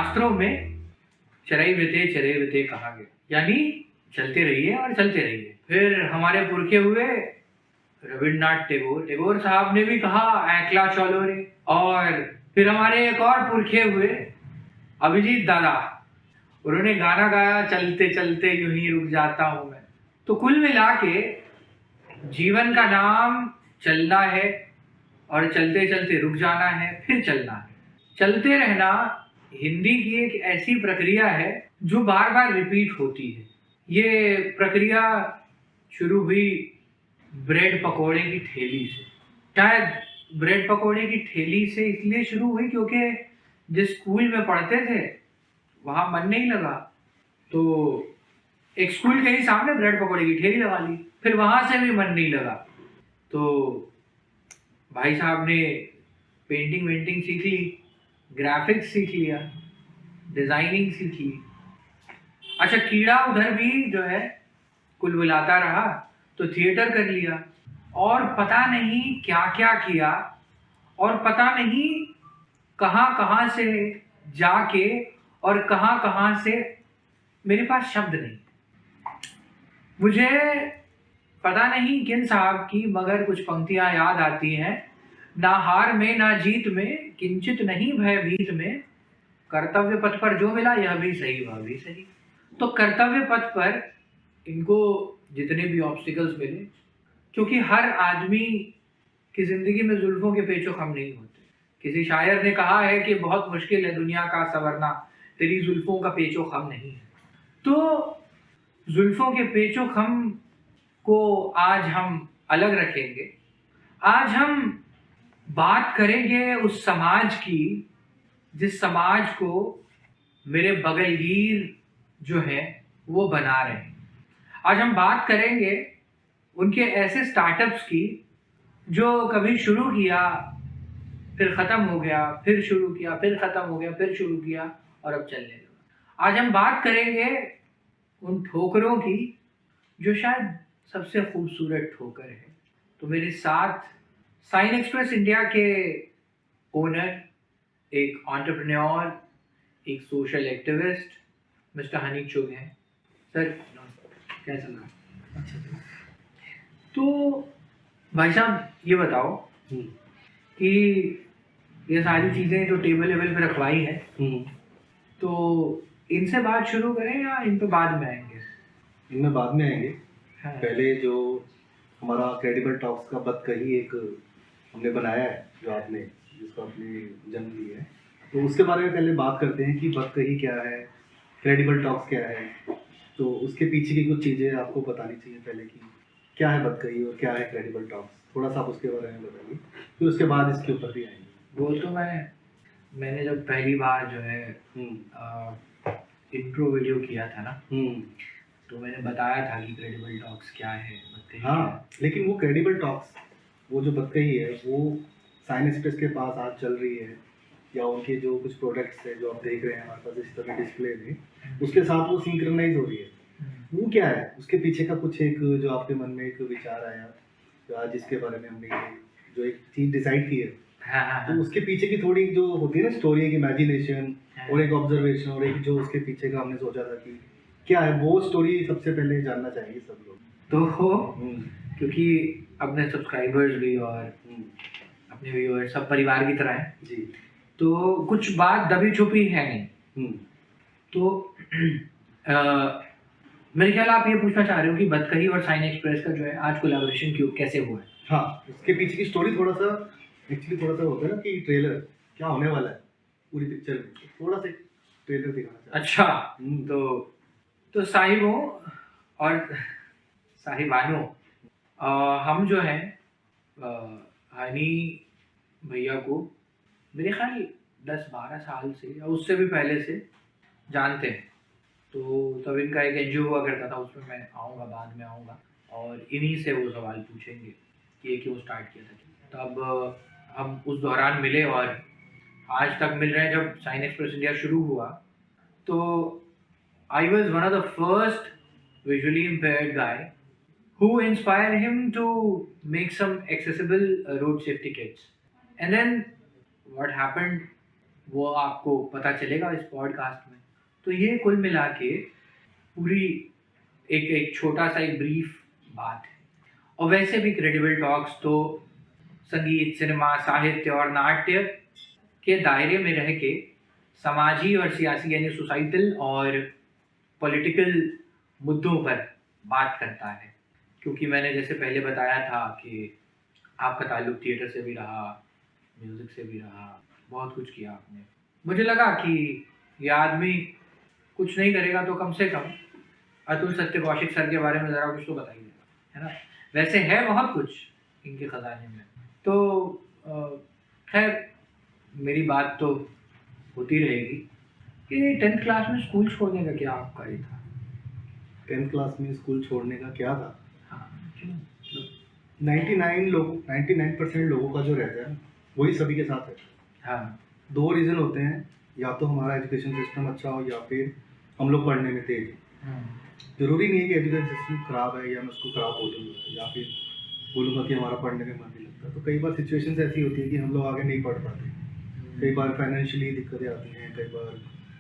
शास्त्रों में चरई विते कहा गया, यानी चलते रहिए और चलते रहिए। फिर हमारे पुरखे हुए रविन्द्रनाथ टैगोर साहब ने भी कहा एकला चलो रे। और फिर हमारे एक और पुरखे हुए अभिजीत दादा, उन्होंने गाना गाया चलते चलते यूं ही रुक जाता हूं मैं। तो कुल मिला के जीवन का नाम चलना है और चलते चलते रुक जाना है, फिर चलना है। चलते रहना हिंदी की एक ऐसी प्रक्रिया है जो बार बार रिपीट होती है। ये प्रक्रिया शुरू हुई ब्रेड पकोड़े की ठेली से। शायद ब्रेड पकोड़े की ठेली से इसलिए शुरू हुई क्योंकि जिस स्कूल में पढ़ते थे वहाँ मन नहीं लगा, तो एक स्कूल के ही सामने ब्रेड पकोड़े की ठेली लगा ली। फिर वहाँ से भी मन नहीं लगा, तो भाई साहब ने पेंटिंग वेंटिंग सीख ली, ग्राफिक्स सीख लिया, डिजाइनिंग सीख ली। अच्छा, कीड़ा उधर भी जो है कुलबुलाता रहा तो थिएटर कर लिया, और पता नहीं क्या क्या किया, और पता नहीं कहाँ कहाँ से जाके और कहाँ कहाँ से, मेरे पास शब्द नहीं। मुझे पता नहीं किन साहब की मगर कुछ पंक्तियां याद आती हैं। ना हार में ना जीत में किंचित नहीं भयभीत में, कर्तव्य पथ पर जो मिला यह भी सही वह भी सही। तो कर्तव्य पथ पर इनको जितने भी ऑब्स्टिकल्स मिले, क्योंकि हर आदमी की जिंदगी में जुल्फों के पेचो खम नहीं होते। किसी शायर ने कहा है कि बहुत मुश्किल है दुनिया का संवरना, तेरी जुल्फों का पेचो खम नहीं है। तो जुल्फों के पेचो खम को आज हम अलग रखेंगे। आज हम बात करेंगे उस समाज की जिस समाज को मेरे बगलगीर जो है वो बना रहे हैं। आज हम बात करेंगे उनके ऐसे स्टार्टअप्स की जो कभी शुरू किया फिर ख़त्म हो गया, फिर शुरू किया, फिर ख़त्म हो गया, फिर शुरू किया और अब चलने लगा। आज हम बात करेंगे उन ठोकरों की जो शायद सबसे खूबसूरत ठोकर है। तो मेरे साथ साइन एक्सप्रेस इंडिया के ओनर, एक एंटरप्रेन्योर, एक सोशल एक्टिविस्ट मिस्टर हनी चुग हैं। सर क्या चल रहा है? अच्छा। तो भाई साहब ये बताओ कि ये सारी चीज़ें जो टेबल लेवल पे रखवाई है, तो इनसे बात शुरू करें या इन पे बाद में आएंगे? इनमें बाद में आएंगे। हाँ। पहले जो हमारा क्रेडिबल टॉक्स का बतकही एक हमने बनाया है, जो आपने जिसको आपने जन्म दिया है, तो उसके बारे में पहले बात करते हैं कि बतकही क्या है, क्रेडिबल टॉक्स क्या है। तो उसके पीछे की कुछ चीज़ें आपको बतानी चाहिए पहले कि क्या है बतकही और क्या है क्रेडिबल टॉक्स। थोड़ा सा आप उसके बारे में बताइए, फिर उसके बाद इसके ऊपर भी आएंगे। वो तो मैंने जब पहली बार जो है इंट्रो वीडियो किया था ना, तो मैंने बताया था कि क्रेडिबल टॉक्स क्या है, बतकही क्या है। हाँ, लेकिन वो क्रेडिबल टॉक्स, वो जो बतकही है, वो साइन एक्सप्रेस के पास आज चल रही है, या उनके जो कुछ प्रोडक्ट्स है जो आप देख रहे हैं हमारे पास इस तरह डिस्प्ले में, उसके साथ वो सिंक्रोनाइज हो रही है। वो क्या है, उसके पीछे का कुछ एक जो आपके मन में एक विचार आया, तो आज इसके बारे में हमने जो एक चीज़ डिसाइड की है, तो उसके पीछे की थोड़ी जो होती है ना स्टोरी, एक इमेजिनेशन और एक ऑब्जर्वेशन और एक जो उसके पीछे का हमने सोचा था कि क्या है, वो स्टोरी सबसे पहले जानना चाहिए सब लोग। तो क्योंकि अपने सब्सक्राइबर्स भी और अपने व्यूअर्स सब परिवार की तरह हैं जी, तो कुछ बात दबी छुपी है नहीं। तो मेरे ख्याल आप ये पूछना चाह रहे हो कि बतकही और साइन एक्सप्रेस का जो है आज कोलैबोरेशन क्यों कैसे हुआ है? हाँ, उसके पीछे की स्टोरी थोड़ा सा होता है ना कि ट्रेलर क्या होने वाला है पूरी पिक्चर में, थोड़ा सा ट्रेलर दिखाना। अच्छा, तो साहिबों और साहिबानों, हम जो हैं हनी भैया को मेरे ख्याल 10-12 साल से या उससे भी पहले से जानते हैं। तो तब इनका एक एनजीओ हुआ करता था, उसमें मैं आऊँगा, बाद में आऊँगा, और इन्हीं से वो सवाल पूछेंगे कि ये क्यों स्टार्ट किया था। तब हम उस दौरान मिले और आज तक मिल रहे हैं। जब साइन एक्सप्रेस इंडिया शुरू हुआ तो I was one of the first visually impaired guy who inspired him to make some accessible road safety kits. And then what happened वो आपको पता चलेगा इस पॉडकास्ट में। तो ये कुल मिला के पूरी एक छोटा सा एक ब्रीफ बात है। और वैसे भी क्रेडिबल टॉक्स तो संगीत, सिनेमा, साहित्य और नाट्य के दायरे में रह के समाजी और सियासी यानी सोसाइटल और पॉलिटिकल मुद्दों पर बात करता है। क्योंकि मैंने जैसे पहले बताया था कि आपका ताल्लुक थिएटर से भी रहा, म्यूज़िक से भी रहा, बहुत कुछ किया आपने। मुझे लगा कि ये आदमी कुछ नहीं करेगा तो कम से कम अतुल सत्य कौशिक सर के बारे में ज़रा कुछ तो बताइए, है ना। वैसे है बहुत कुछ इनके ख़जाने में। तो खैर मेरी बात तो होती रहेगी कि 10th क्लास में स्कूल छोड़ने का क्या आपका ये था? 10th क्लास में स्कूल छोड़ने का क्या था? हाँ, क्यों? 99% लोगों का जो रहता है वही सभी के साथ है। हाँ, 2 रीज़न होते हैं, या तो हमारा एजुकेशन सिस्टम अच्छा हो या फिर हम लोग पढ़ने में तेज हैं। ज़रूरी नहीं है कि एजुकेशन सिस्टम ख़राब है या मैं उसको ख़राब बोलूँगा या फिर बोलूँगा कि हमारा पढ़ने में मन नहीं लगता। तो कई बार सिचुएशंस ऐसी होती है कि हम लोग आगे नहीं पढ़ पाते। कई बार फाइनेंशियली दिक्कतें आती हैं, कई बार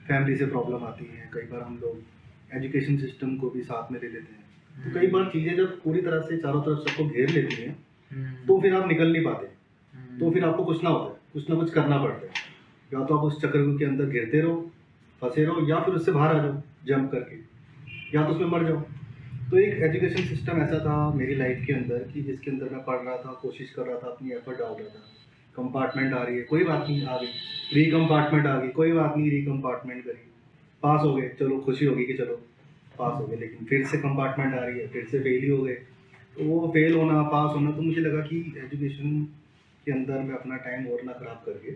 फैमिली से प्रॉब्लम आती हैं, कई बार हम लोग एजुकेशन सिस्टम को भी साथ में ले लेते हैं। तो कई बार चीज़ें जब पूरी तरह से चारों तरफ सबको घेर लेती हैं तो फिर आप निकल नहीं पाते। तो फिर आपको कुछ ना होता है, कुछ ना कुछ करना पड़ता है। या तो आप उस चक्कर के अंदर गिरते रहो, फंसे रहो, या फिर उससे बाहर आ जाओ जंप करके, या तो उसमें मर जाओ। तो एक एजुकेशन सिस्टम ऐसा था मेरी लाइफ के अंदर कि जिसके अंदर मैं पढ़ रहा था, कोशिश कर रहा था, अपनी एफर्ट डाल रहा था। कंपार्टमेंट आ रही है, कोई बात नहीं, आ गई। री कंपार्टमेंट आ गई, कोई बात नहीं, री कंपार्टमेंट करी, पास हो गए, चलो खुशी होगी कि चलो पास हो गए। लेकिन फिर से कंपार्टमेंट आ रही है, फिर से फेल ही हो गए। तो वो फेल होना, पास होना, तो मुझे लगा कि एजुकेशन के अंदर मैं अपना टाइम और ना ख़राब करके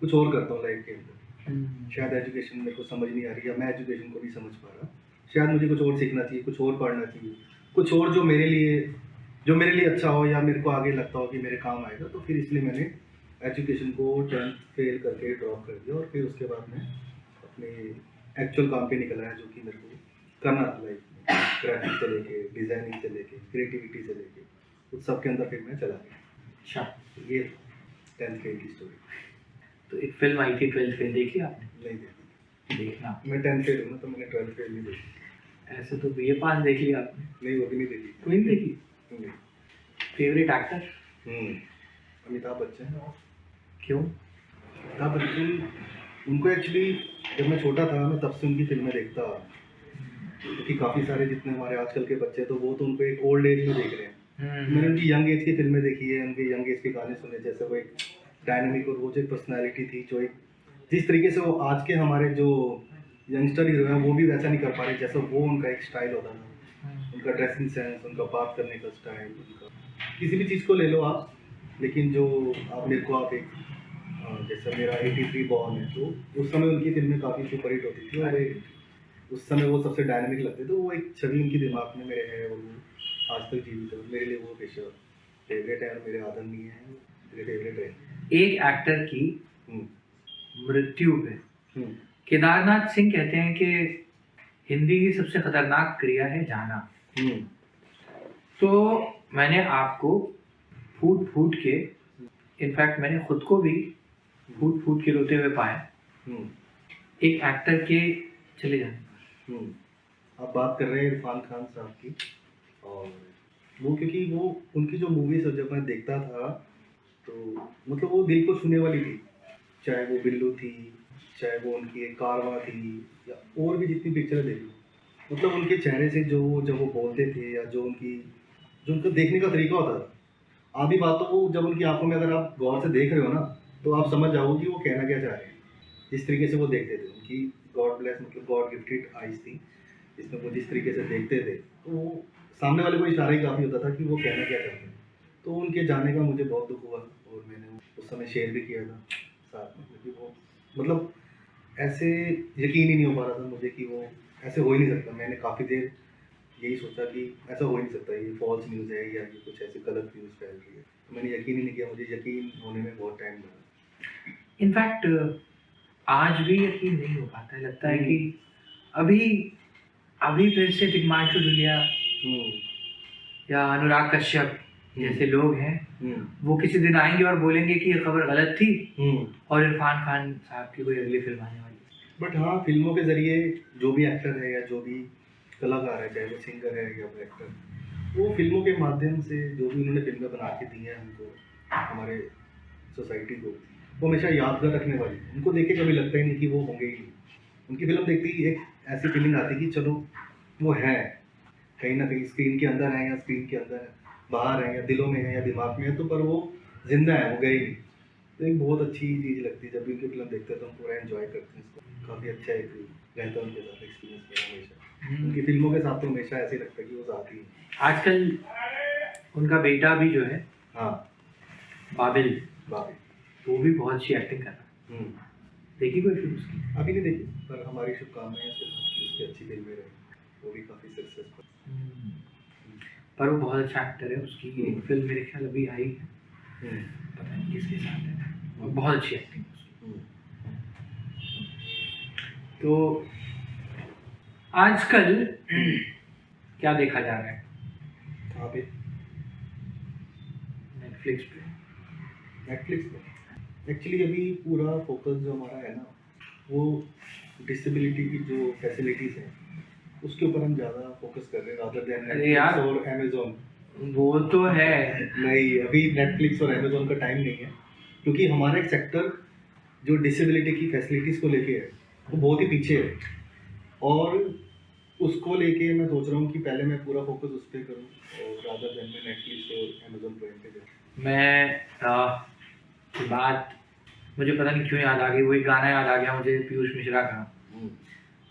कुछ और करता हूँ लाइफ के अंदर। शायद एजुकेशन मेरे को समझ नहीं आ रही, या मैं एजुकेशन को नहीं समझ पा रहा। शायद मुझे कुछ और सीखना चाहिए, कुछ और पढ़ना चाहिए, कुछ और जो मेरे लिए अच्छा हो या मेरे को आगे लगता हो कि मेरे काम आएगा। तो फिर इसलिए मैंने एजुकेशन को 10th फेल करके ड्रॉप कर दिया, और फिर उसके बाद मैं अपने एक्चुअल काम पे निकल आया, जो कि मेरे को करना था लाइफ में। ग्राफिक्स से लेके, डिज़ाइनिंग से लेके, क्रिएटिविटी से लेके, उस सब के अंदर फिर मैं चला गया। अच्छा। ये 10th फेल की स्टोरी। तो एक फिल्म आई थी 12th फेल, देखी आपने? नहीं देखी। देखना। मैं 10th फेल हूँ ना, तो मैंने 12th फेल नहीं देखी। ऐसे तो BA पास देख लिया आपने? नहीं, वो भी नहीं देखी। कोई नहीं देखी? नहीं। Favourite actor? अमिताभ बच्चन। क्यों? अमिताभ बच्चन, उनको एक्चुअली जब मैं छोटा था मैं तब से उनकी फिल्में देखता, क्योंकि काफ़ी सारे जितने हमारे आजकल के बच्चे तो वो तो उनको एक ओल्ड एज में देख रहे हैं। मैंने उनकी यंग एज की फिल्में देखी है, उनके यंग एज के गाने सुने। जैसे वो एक डायनामिक और वो जो पर्सनैलिटी थी, जो एक जिस तरीके से वो आज के हमारे जो यंगस्टर हीरो हैं वो भी वैसा नहीं कर पा रहे जैसा वो उनका एक स्टाइल होता था। उनका ड्रेसिंग सेंस, उनका बात करने का स्टाइल, उनका किसी भी चीज़ को ले लो आप, लेकिन जो आप मेरे को आप एक जैसे मेरा 83 बॉर्न है, तो उस समय उनकी फिल्में काफ़ी सुपरहिट होती थी, और उस समय वो सबसे डायनामिक लगते थे। तो वो एक छवि उनकी दिमाग में मेरे है, और वो आज तक जीवित है। मेरे लिए वो पेशा फेवरेट है, और मेरे आदरणीय है, मेरे फेवरेट है। एक एक्टर की मृत्यु पे केदारनाथ सिंह कहते हैं कि हिंदी की सबसे खतरनाक क्रिया है जाना। तो मैंने आपको फूट फूट के, इनफैक्ट मैंने खुद को भी फूट फूट के रोते हुए पाया एक एक्टर के चले जाने पर। आप बात कर रहे हैं इरफान खान साहब की, और वो क्योंकि वो उनकी जो मूवीज जब मैं देखता था तो मतलब वो दिल को छूने वाली थी। चाहे वो बिल्लू थी, चाहे वो उनकी एक कारवां थी, या और भी जितनी पिक्चरें देखी, मतलब उनके चेहरे से जो जब वो बोलते थे, या जो उनका देखने का तरीका होता था, आधी बातों को जब उनकी आंखों में अगर आप गौर से देख रहे हो ना, तो आप समझ जाओगे कि वो कहना क्या चाह रहे हैं। जिस तरीके से वो देखते थे, उनकी गॉड ब्लेस मतलब गॉड गिफ्टेड आइज थी, जिसमें वो जिस तरीके से देखते थे, तो वो सामने वाले को इशारा ही काफ़ी होता था कि वो कहना क्या चाहते हैं। तो उनके जाने का मुझे बहुत दुख हुआ, और मैंने उस समय शेयर भी किया था साथ में, क्योंकि वो मतलब ऐसे यकीन ही नहीं हो पा रहा था मुझे कि वो ऐसे हो ही नहीं सकता। मैंने काफ़ी देर यही सोचा कि ऐसा हो ही नहीं सकता, ये फॉल्स न्यूज़ है या ये कुछ ऐसे गलत न्यूज़ फैल रही है। तो मैंने यकीन ही नहीं किया, मुझे यकीन होने में बहुत टाइम लगा। इनफैक्ट आज भी यकीन नहीं हो पाता है, लगता है कि अभी फिर से दिग्मांशु धुलिया या अनुराग कश्यप जैसे लोग हैं वो किसी दिन आएंगे और बोलेंगे कि ये खबर गलत थी और इरफान खान साहब की कोई अगली फिल्म आने वाली है। बट हाँ, फिल्मों के जरिए जो भी एक्टर है या जो भी कलाकार है, चाहे वो सिंगर है या वो एक्टर, वो फिल्मों के माध्यम से जो भी उन्होंने फिल्में बना के दी हैं हमको, हमारे सोसाइटी को, वो हमेशा यादगार रखने वाली है। उनको देख के कभी लगता ही नहीं कि वो होंगे ही नहीं। उनकी फिल्म देखते ही एक ऐसी फीलिंग आती कि चलो वो है, कहीं ना कहीं स्क्रीन के अंदर है या स्क्रीन के अंदर है, बाहर है या दिलों में है या दिमाग में है, तो पर वो जिंदा है, वो गए नहीं। तो एक बहुत अच्छी चीज़ लगती है जब भी उनकी फिल्म देखते हैं, तो हम पूरा एंजॉय करते हैं इसको। काफ़ी अच्छा एक रहता है उनके साथ एक्सपीरियंस मेरा हमेशा। उनकी फिल्मों के साथ तो हमेशा ऐसे ही लगता है कि वो साथ ही हैं। आजकल उनका बेटा भी जो है हाँ, बाबिल, बाकी वो भी बहुत अच्छी एक्टिंग कर रहा है। देखी कोई फिल्म उसकी? अभी नहीं देखी, पर हमारी शुभकामनाएं उसके साथ कि उसकी अच्छी फिल्में रही, वो भी काफ़ी सक्सेसफुल। पर वो बहुत अच्छा एक्टर है। उसकी एक फिल्म मेरे ख्याल अभी आई है, पता नहीं किसके साथ है, और बहुत अच्छी एक्टिंग है उसकी। तो आजकल क्या देखा जा रहा है? कहाँ पे? नेटफ्लिक्स पे। नेटफ्लिक्स पे एक्चुअली अभी पूरा फोकस जो हमारा है ना, वो डिसेबिलिटी की जो फैसिलिटीज़ हैं उसके ऊपर हम ज़्यादा फोकस कर रहे हैं रादर देन अरे यार, नेटफ्लिक्स और अमेजोन। वो तो है। नहीं, अभी नेटफ्लिक्स और अमेजोन का टाइम नहीं है, क्योंकि हमारा एक सेक्टर जो डिसेबिलिटी की फैसिलिटीज़ को लेके है वो बहुत ही पीछे है, और उसको लेके मैं सोच रहा हूँ कि पहले मैं पूरा फोकस उस पर करूँ और रादर देन मैं नेटफ्लिक्स और अमेजोन प्राइम पे जाऊँ। मैं बात मुझे पता नहीं क्यों याद आ गई, वही गाना याद आ गया मुझे पीयूष मिश्रा का,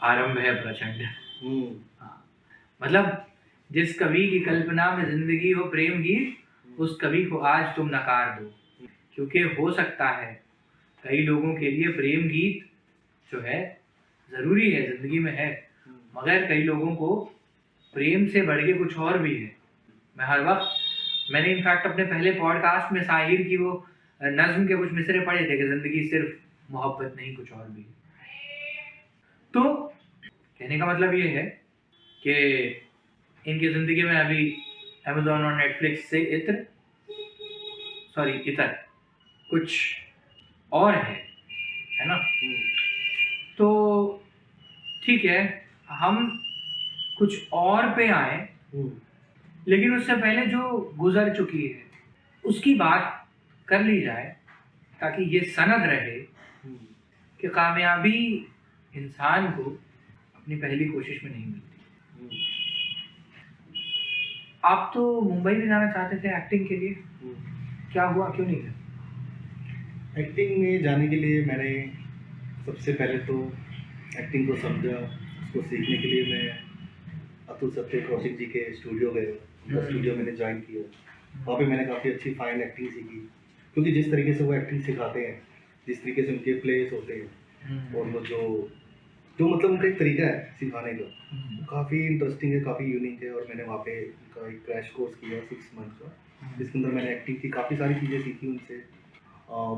आरंभ है प्रचंड। हाँ, मतलब जिस कवि की कल्पना में जिंदगी हो प्रेम गीत, उस कवि को आज तुम नकार दो, क्योंकि हो सकता है कई लोगों के लिए प्रेम गीत जो है ज़रूरी है, ज़िंदगी में है, मगर कई लोगों को प्रेम से बढ़ के कुछ और भी है। मैं हर वक्त मैंने इनफैक्ट अपने पहले पॉडकास्ट में साहिर की वो नज्म के कुछ मिसरे पढ़े थे कि ज़िंदगी सिर्फ मोहब्बत नहीं, कुछ और भी है। तो कहने का मतलब ये है कि इनकी ज़िंदगी में अभी अमेज़ॉन और नेटफ्लिक्स से इतर कुछ और है ना? तो ठीक है, हम कुछ और पे आए, लेकिन उससे पहले जो गुजर चुकी है उसकी बात कर ली जाए, ताकि ये सनद रहे कि कामयाबी इंसान को अपनी पहली कोशिश में नहीं मिलती। आप तो मुंबई में जाना चाहते थे एक्टिंग के लिए, क्या हुआ, क्यों नहीं गए? एक्टिंग में जाने के लिए मैंने सबसे पहले तो एक्टिंग को समझा, उसको सीखने के लिए मैं अतुल सत्य कौशिक जी के स्टूडियो गया। उनका स्टूडियो मैंने ज्वाइन किया, वहाँ पे मैंने काफ़ी अच्छी फाइन एक्टिंग सीखी, क्योंकि जिस तरीके से वो एक्टिंग सिखाते हैं, जिस तरीके से उनके प्लेस होते हैं, और वो जो मतलब उनका एक तरीका है सिखाने का, काफ़ी इंटरेस्टिंग है, काफ़ी यूनिक है। और मैंने वहाँ पे उनका एक क्रैश कोर्स किया 6 मंथ का, जिसके अंदर मैंने एक्टिंग की काफ़ी सारी चीज़ें सीखी उनसे,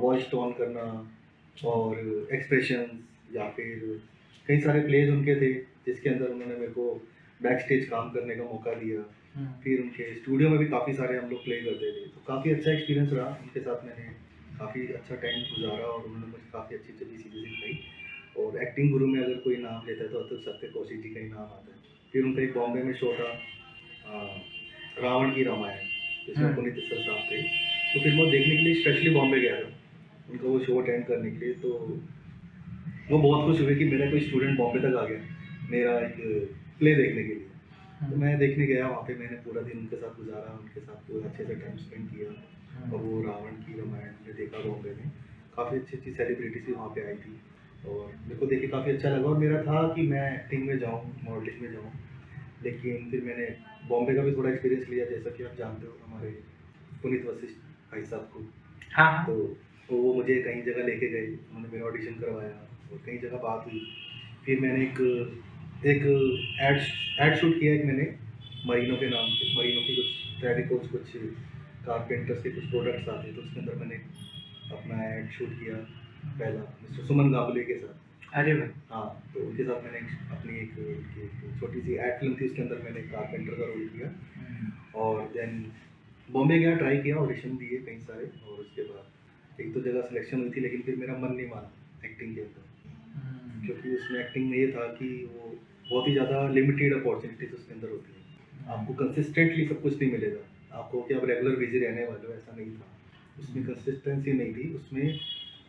वॉइस टोन करना और एक्सप्रेशंस, या फिर कई सारे प्लेज उनके थे जिसके अंदर उन्होंने मेरे को बैक स्टेज काम करने का मौका दिया। फिर उनके स्टूडियो में भी काफ़ी सारे हम लोग प्ले करते थे, तो काफ़ी अच्छा एक्सपीरियंस रहा उनके साथ। मैंने काफ़ी अच्छा टाइम गुजारा और उन्होंने मुझे काफ़ी अच्छी अच्छी चीज़ें सिखाई। और एक्टिंग गुरु में अगर कोई नाम लेता है तो अतुल सत्य कौशिक जी का ही नाम आता है। फिर उनका एक बॉम्बे में शो था, रावण की रामायण, जिसमें पुनीत सर साहब थे, तो फिर मैं देखने के लिए स्पेशली बॉम्बे गया था उनका वो शो अटेंड करने के लिए। तो वो बहुत खुश हुए कि मेरा कोई स्टूडेंट बॉम्बे तक आ गया मेरा एक प्ले देखने के लिए। तो मैं देखने गया वहाँ पे, मैंने पूरा दिन उनके साथ गुजारा, उनके साथ पूरा अच्छे से टाइम स्पेंड किया। और वो रावण की रामायण में देखा बॉम्बे में, काफ़ी अच्छी अच्छी सेलिब्रिटीज भी वहाँ पे आई थी, और मेरे को देख के काफ़ी अच्छा लगा। और मेरा था कि मैं एक्टिंग में जाऊँ, मॉडलिंग में जाऊँ, लेकिन फिर मैंने बॉम्बे का भी थोड़ा एक्सपीरियंस लिया, जैसा कि आप जानते हो हमारे पुनीत वशिष्ठ भाई साहब को। हाँ, तो वो मुझे कई जगह लेके गए, उन्होंने मेरा ऑडिशन करवाया और कई जगह बात हुई। फिर मैंने एक एड शूट किया, एक मैंने मरीनो के नाम से, मरीनो की कुछ फैब्रिकोस, कुछ कारपेंटर्स के कुछ प्रोडक्ट्स आते हैं, तो उसके अंदर मैंने अपना एड शूट किया पहला मिस्टर सुमन गाबले के साथ। अरे भाई, हाँ, तो उनके साथ मैंने अपनी एक छोटी सी एड फिल्म थी, उसके अंदर मैंने कारपेंटर का रोल किया। और देन बॉम्बे गया, ट्राई किया, ऑडिशन दिए कई सारे, और उसके बाद एक दो जगह सिलेक्शन हुई थी, लेकिन फिर मेरा मन नहीं माना एक्टिंग के अंदर, क्योंकि उसमें एक्टिंग में ये था कि वो बहुत ही ज़्यादा लिमिटेड अपॉर्चुनिटीज उसके अंदर होती है, आपको कंसिस्टेंटली सब कुछ नहीं मिलेगा, आपको कि आप रेगुलर बिजी रहने वाले हो, ऐसा नहीं था उसमें, कंसिस्टेंसी नहीं थी उसमें।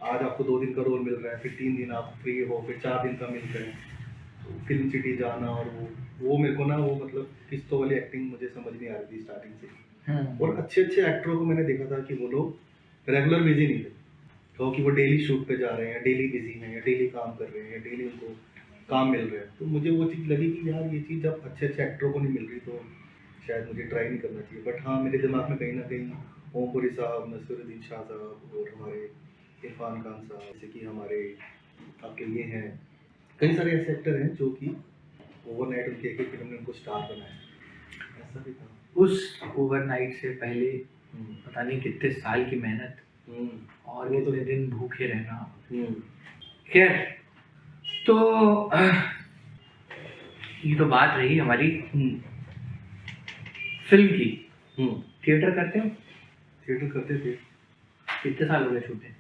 आज आपको 2 दिन का रोल मिल रहा है, फिर 3 दिन आप फ्री हो, फिर 4 दिन का मिल रहा है, तो फिल्म सिटी जाना, और वो मेरे को ना, वो मतलब किस्तों वाली एक्टिंग मुझे समझ नहीं आ रही थी स्टार्टिंग से। और अच्छे अच्छे एक्टरों को मैंने देखा था कि वो लोग रेगुलर बिजी नहीं थे, कहो कि वो डेली शूट पे जा रहे हैं, डेली बिजी हैं, या डेली काम कर रहे हैं, डेली उनको काम मिल रहा है, तो मुझे वो चीज़ लगी कि यार ये चीज़ जब अच्छे अच्छे एक्टरों को नहीं मिल रही तो शायद मुझे ट्राई नहीं करना चाहिए। बट हाँ, मेरे दिमाग में कहीं ना कहीं ओमपुरी साहब, नसीरुद्दीन शाह साहब, और हमारे इरफान खान साहब, जैसे कि हमारे आपके ये हैं, कई सारे ऐसे एक्टर हैं जो कि ओवरनाइट उनकी एक एक फिल्म ने उनको स्टार बनाया, ऐसा भी था। उस ओवरनाइट से पहले हम्म, पता नहीं कितने साल की मेहनत हम्म, और वो तो कितने दिन भूखे रहना। हम्म, खैर, तो ये तो बात रही हमारी हम्म, फिल्म की। हम्म। थिएटर करते हो? थिएटर करते थे, कितने साल हो गए छूटे?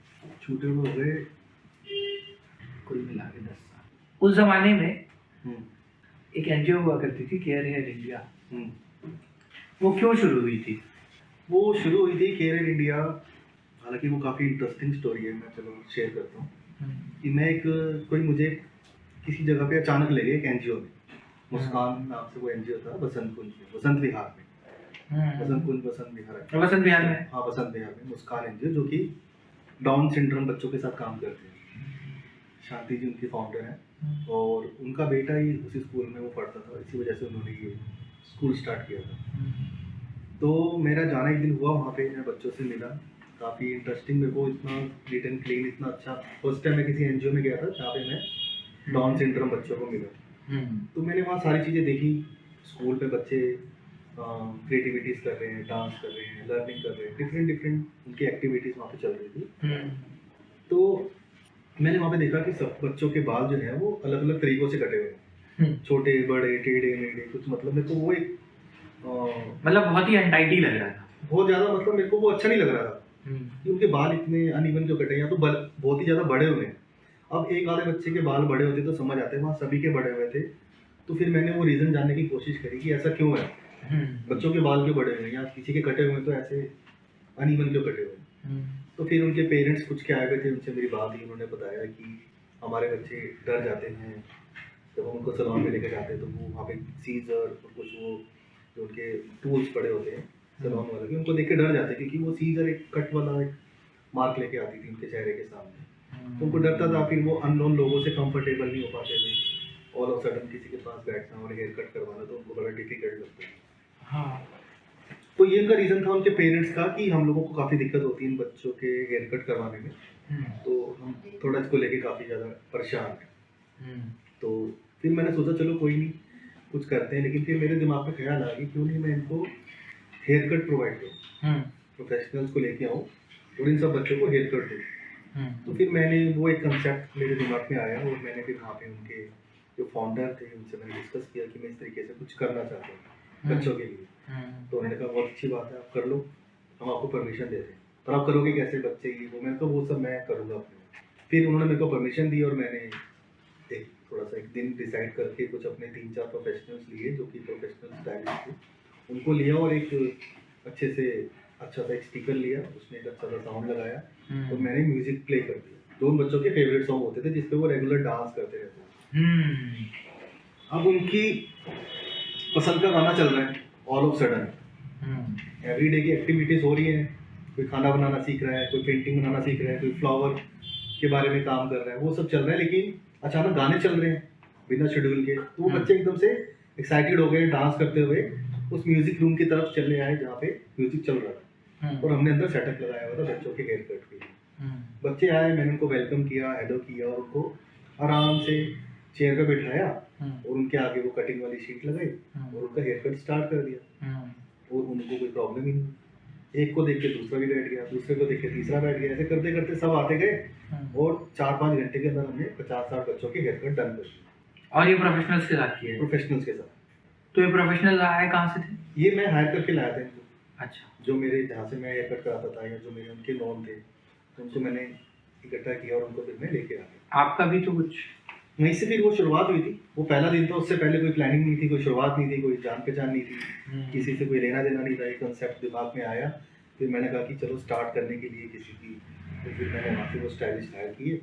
छूटे हुए हो गए। कुल मिला के 10 साल। उस जमाने में हम्म, एक एनजीओ हुआ करती थी, केयर हेयर इंडिया। हम्म। वो क्यों शुरू हुई थी? वो शुरू हुई थी केयर एयर इंडिया, हालांकि वो काफ़ी इंटरेस्टिंग स्टोरी है, मैं चलो शेयर करता हूँ कि मैं एक कोई मुझे किसी जगह पे अचानक ले गए एक एनजीओ में, मुस्कान नाम से वो एनजीओ था, बसंत कुंज में, बसंत विहार में, बसंत कुंज बसंत विहार है। वसंत विहार में? हाँ, बसंत विहार में मुस्कान एनजीओ, जो कि डाउन सिंड्रोम बच्चों के साथ काम करते हैं। शांति जी उनके फाउंडर हैं, और उनका बेटा ही उसी स्कूल में वो पढ़ता था, इसी वजह से उन्होंने ये स्कूल स्टार्ट किया था। तो मेरा जाना एक दिन हुआ वहाँ पे, मैं बच्चों से मिला, काफ़ी इंटरेस्टिंग, मेरे को इतना नीट एंड क्लीन, इतना अच्छा, फर्स्ट टाइम मैं किसी एनजीओ में गया था जहाँ पे मैं डाउन सिंड्रोम बच्चों को मिला। तो मैंने वहाँ सारी चीज़ें देखी, स्कूल पे बच्चे क्रिएटिविटीज़ कर रहे हैं, डांस कर रहे हैं, लर्निंग कर रहे हैं, डिफरेंट डिफरेंट उनकी एक्टिविटीज़ वहाँ पे चल रही थी। तो मैंने वहाँ पे देखा कि सब बच्चों के बाल जो हैं वो अलग अलग तरीक़ों से कटे हुए हैं, छोटे बड़े टेढ़े मेढ़े, कुछ मतलब मेरे को वो एक मतलब बहुत ही अनटाइडी लग रहा था। बहुत ज़्यादा, मतलब मेरे को वो अच्छा नहीं लग रहा था कि उनके बाल इतने अनइवन क्यों कटे हैं, या तो बहुत ही ज़्यादा बड़े हुए हैं। अब एक आधे बच्चे के बाल बड़े होते तो समझ आते, वहाँ सभी के बड़े हुए थे, तो फिर मैंने वो रीज़न जानने की कोशिश करी कि ऐसा क्यों है, बच्चों के बाल क्यों बड़े हुए हैं, या किसी के कटे हुए हैं तो ऐसे अनइवन क्यों कटे हुए हैं। तो फिर उनके पेरेंट्स कुछ के आए हुए थे, उनसे मेरी बात हुई, उन्होंने बताया कि हमारे बच्चे डर जाते हैं जब हम उनको सैलून में लेकर जाते हैं, तो वो वहाँ पे सीजर और कुछ वो जो उनके टूल्स पड़े होते हैं सैलून वाले के, उनको देख के डर जाते हैं, क्योंकि वो सीजर एक कट वाला एक मार्क लेके आती थी उनके चेहरे के सामने, तो उनको डरता था, फिर वो अननोन लोगों से कंफर्टेबल नहीं हो पाते थे, ऑल ऑफ सडन किसी के पास बैठना और हेयर कट करवाना, तो उनको बड़ा डिफिकल्ट लगता है। हाँ। तो ये उनका रीज़न था उनके पेरेंट्स का कि हम लोगों को काफ़ी दिक्कत होती है इन बच्चों के हेयर कट करवाने में, तो हम थोड़ा इसको लेके काफ़ी ज़्यादा परेशान हैं। तो फिर मैंने सोचा चलो कोई नहीं, कुछ करते हैं, लेकिन फिर मेरे दिमाग में ख्याल आया कि क्यों नहीं मैं इनको हेयर कट प्रोवाइड करूँ, प्रोफेशनल्स को लेके आऊँ और इन सब बच्चों को हेयर कट दूँ। तो फिर मैंने वो एक कंसेप्ट मेरे दिमाग में आया, और मैंने फिर वहाँ पे उनके जो फाउंडर थे उनसे मैंने डिस्कस किया कि मैं इस तरीके से कुछ करना चाहता हूँ बच्चों के लिए। तो उन्होंने कहा बहुत अच्छी बात है, आप कर लो, हम आपको परमिशन देते हैं, पर आप करोगे कैसे बच्चे की, वो मैंने कहा वो सब मैं करूँगा अपने। फिर उन्होंने मेरे को परमिशन दी, और मैंने एक थोड़ा सा एक दिन डिसाइड करके कुछ अपने 3-4 प्रोफेशनल्स लिए जो कि प्रोफेशनल स्टाइलिस्ट थे, उनको लिया, और एक अच्छे से अच्छा सा एक स्पीकर लिया, उसमें एक अच्छा सा साउंड लगाया, और मैंने म्यूजिक प्ले कर दिया, जो उन बच्चों के फेवरेट सॉन्ग होते थे जिसपे वो रेगुलर डांस करते रहते थे। अब उनकी पसंद का गाना चल रहा है, ऑल ऑफ सडन एवरीडे की एक्टिविटीज़ हो रही हैं, कोई खाना बनाना सीख रहा है, कोई पेंटिंग बनाना सीख रहा है, कोई फ्लावर के बारे में काम कर रहा है, वो सब चल रहा है, लेकिन अचानक गाने चल रहे हैं बिना शेड्यूल के, तो वो बच्चे एकदम से एक्साइटेड हो गए, डांस करते हुए उस म्यूजिक रूम की तरफ चले आए जहाँ पे म्यूजिक चल रहा था, और हमने अंदर सेटअप लगाया हुआ था बच्चों के हेयर कट के लिए। बच्चे आए, मैंने उनको वेलकम किया, हेलो किया, और उनको आराम से चेयर पे बिठाया, और उनके आगे वो कटिंग वाली शीट लगाई, और उनका हेयर कट स्टार्ट कर दिया, और उनको कोई प्रॉब्लम ही नहीं। एक को देख के दूसरा भी बैठ गया, दूसरे को देख के तीसरा बैठ गया, ऐसे करते करते सब आते गए, और 4-5 घंटे के अंदर हमने 50-60 बच्चों के हेयर कट डन कर दिए। और ये प्रोफेशनल्स के साथ किया है? प्रोफेशनल्स के साथ। तो ये प्रोफेशनल आए कहाँ से थे? ये मैं हायर करके लाया था इनको, अच्छा। जो मेरे जहाँ से मैं हेयर कट कराता था या जो मेरे उनके नॉन थे, तो उनको मैंने इकट्ठा किया और उनको फिर मैं लेके आ गया। आपका भी तो कुछ वहीं से फिर वो शुरुआत हुई थी। वो पहला दिन था, उससे पहले कोई प्लानिंग नहीं थी, कोई शुरुआत नहीं थी, कोई जान पहचान नहीं थी, किसी से कोई लेना देना नहीं था। एक कंसेप्ट दिमाग में आया, फिर मैंने कहा कि चलो स्टार्ट करने के लिए किसी की, तो फिर मैंने वहाँ से वो स्टाइलिश हायर किए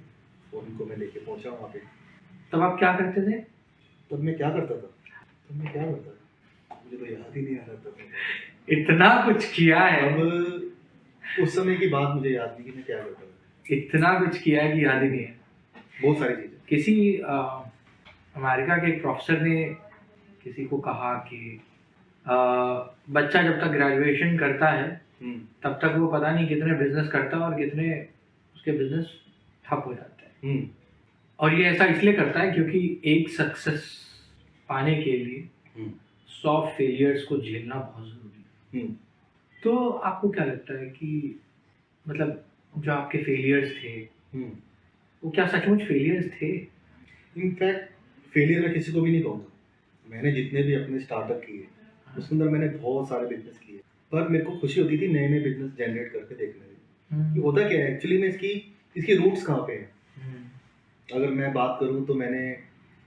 और उनको मैं लेके पहुँचा वहाँ पे। तब आप क्या करते थे? तब मैं क्या करता था मुझे तो याद ही नहीं आ रहा था। इतना कुछ किया है, अब उस समय की बात मुझे याद नहीं कि मैं क्या करता था। इतना कुछ किया है कि याद ही नहीं है। बहुत सारी चीज़ें। किसी अमेरिका के एक प्रोफेसर ने किसी को कहा कि बच्चा जब तक ग्रेजुएशन करता है तब तक वो पता नहीं कितने बिजनेस करता है और कितने उसके बिजनेस ठप हो जाते हैं। और ये ऐसा इसलिए करता है क्योंकि एक सक्सेस पाने के लिए 100 फेलियर्स को झेलना बहुत ज़रूरी है। तो आपको क्या लगता है कि मतलब जो आपके फेलियर्स थे वो क्या सचमुच फेलियर्स थे? इनफैक्ट फेलियर मैं किसी को भी नहीं कहूँगा। मैंने जितने भी अपने स्टार्टअप किए उसके अंदर मैंने बहुत सारे बिजनेस किए, पर मेरे को खुशी होती थी नए नए बिजनेस जनरेट करके देखने में कि होता क्या है एक्चुअली में। इसकी रूट्स कहाँ पे हैं। अगर मैं बात करूँ तो मैंने